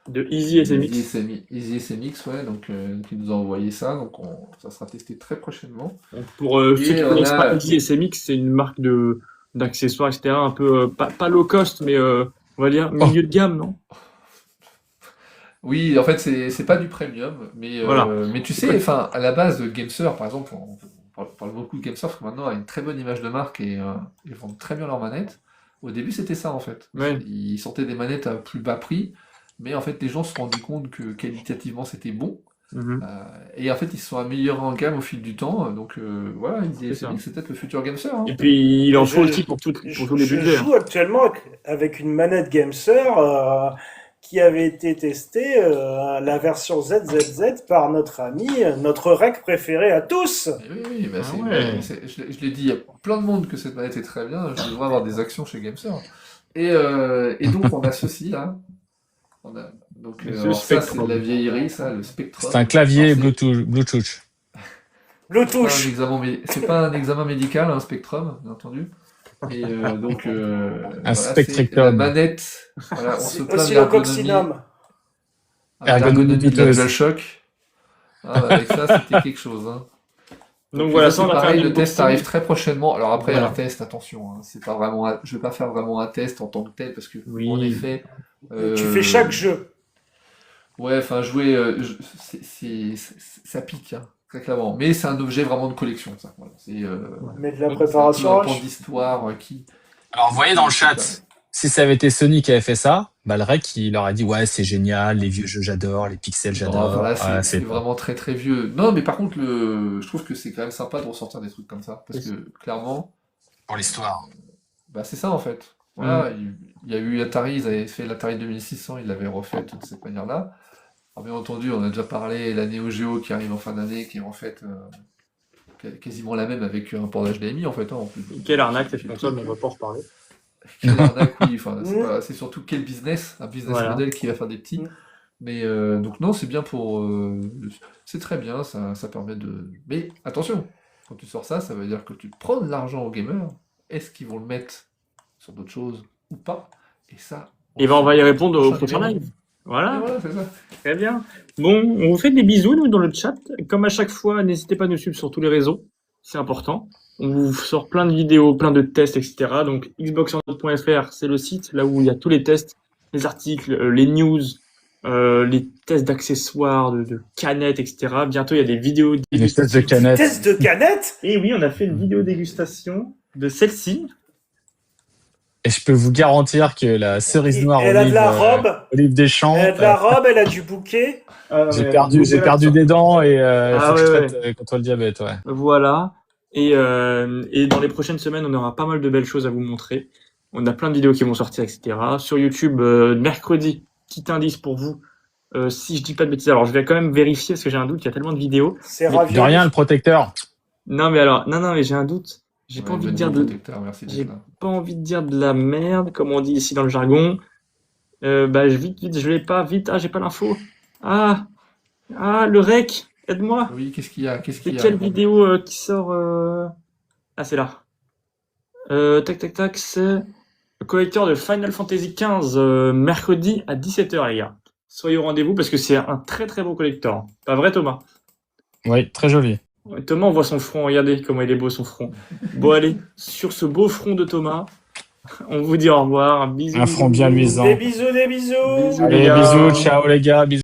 De Easy SMX.
Easy SMX, ouais, donc qui nous a envoyé ça, donc ça sera testé très prochainement.
Donc, pour ceux qui ne connaissent pas Easy SMX, c'est une marque d'accessoires, etc. Un peu, pas low cost, mais on va dire milieu de gamme, non?
Oui, en fait, c'est pas du premium, mais,
Voilà.
mais tu sais, enfin, à la base de Gameser, par exemple, on parle beaucoup de Gameser, parce que maintenant a une très bonne image de marque et ils vendent très bien leurs manettes. Au début, c'était ça, en fait.
Ouais.
Ils sortaient des manettes à plus bas prix, mais en fait, les gens se sont rendus compte que qualitativement, c'était bon.
Mhm.
Et en fait, ils se sont améliorés en gamme au fil du temps. Donc voilà,
C'est
Easy
ça.
SMX, c'est peut-être le futur Gameser. Hein.
Et puis, il en faut
Je-
aussi pour tous les
Je
budgets.
joue actuellement avec une manette Gameser qui avait été testée, la version ZZZ par notre ami, notre rec préféré à tous.
Oui, bah,
Ah ouais.
je l'ai dit, il y a plein de monde que cette manette est très bien. Je devrais avoir des actions chez Gameser. Et donc, on a ceci là. Donc,
Ce
alors ça, c'est
Spectrum.
de la vieillerie, ça, le Spectrum.
C'est un clavier
Alors,
Bluetooth.
Bluetooth.
c'est pas un examen médical, un Spectrum, bien entendu. Et donc, voilà,
Spectrum.
c'est la manette. Voilà, on se
C'est
plaint de
aussi
l'ergonomie.
coccinum.
L'ergonomie de la
douteuse.
DualShock. Avec ça, c'était quelque chose. Hein.
Donc voilà, ça,
c'est
on a fait
pareil,
un
le test
unboxing.
arrive très prochainement. Alors après,
Voilà.
un test, attention, hein, c'est pas vraiment, je vais pas faire vraiment un test en tant que tel parce que
Oui.
en effet,
Tu fais chaque jeu.
ouais, enfin jouer, ça pique, hein, très clairement. Mais c'est un objet vraiment de collection, ça. Voilà. C'est
Mais de la
c'est un
préparation.
pan d'histoire qui.
Alors, vous voyez dans le chat, si ça avait été Sony qui avait fait ça, bah, le rec, il aurait dit, ouais, c'est génial, les vieux jeux, j'adore, les pixels,
Non,
j'adore.
voilà,
Ouais,
c'est vraiment très très vieux. Non, mais par contre, je trouve que c'est quand même sympa de ressortir des trucs comme ça. Parce que clairement,
pour l'histoire.
bah, c'est ça en fait. Voilà, il y a eu Atari, ils avaient fait l'Atari 2600, ils l'avaient refait de cette manière-là. Alors, bien entendu, on a déjà parlé, la Neo Geo qui arrive en fin d'année, qui est en fait quasiment la même avec un port d'HDMI en fait. Hein, en plus.
Quelle arnaque cette console, mais on va pas en reparler.
Quelle arnaque, oui. Enfin, c'est surtout quel business, un business
Voilà.
model qui va faire des petits. Mais donc non, c'est bien pour... c'est très bien, ça permet de... Mais attention, quand tu sors ça, ça veut dire que tu prends de l'argent aux gamers. Est-ce qu'ils vont le mettre sur d'autres choses ou pas? Et ça...
Et ben, on va y répondre au
prochain
prochain
numéro.
live.
Et
Voilà,
voilà, c'est ça.
très bien. Bon, on vous fait des bisous, nous, dans le chat. Comme à chaque fois, n'hésitez pas à nous suivre sur tous les réseaux. C'est important. On vous sort plein de vidéos, plein de tests, etc. Donc, xboxendote.fr, c'est le site là où il y a tous les tests, les articles, les news, les tests d'accessoires, de canettes, etc. Bientôt, il y a des vidéos
Les tests de canettes.
Test de canette.
Et oui, on a fait une vidéo dégustation de celle-ci.
Et je peux vous garantir que la cerise noire
Elle a de la robe.
Olive Deschamps,
Elle a de la robe, elle a du bouquet.
j'ai perdu des dents et faut que je
ouais,
traite contre le diabète, ouais.
Voilà. Et dans les prochaines semaines, on aura pas mal de belles choses à vous montrer. On a plein de vidéos qui vont sortir, etc. Sur YouTube, mercredi, petit indice pour vous. Si je dis pas de bêtises, alors je vais quand même vérifier parce que j'ai un doute, il y a tellement de vidéos.
C'est
Mais
ravioli.
De rien, le protecteur.
Non, mais j'ai un doute. J'ai pas
Ouais,
envie de
bonne
dire
nuit,
de,
protecteur, merci d'être
j'ai
là.
pas envie de dire de la merde, comme on dit ici dans le jargon. Vite, je vais pas, vite. Ah, j'ai pas l'info. Ah, le rec, aide-moi.
Oui, qu'est-ce qu'il y a?
C'est quelle vidéo qui sort Ah, c'est là. Tac, c'est le collecteur de Final Fantasy XV mercredi à 17h, les gars. Soyez au rendez-vous parce que c'est un très très beau collector. Pas vrai, Thomas?
Oui, très joli.
Thomas, on voit son front. Regardez comment il est beau, son front. Bon, allez, sur ce beau front de Thomas, on vous dit au revoir. Bisous.
Un front bien luisant.
Des bisous, des bisous.
Bisous, les
Allez,
gars.
bisous, ciao les gars, bisous.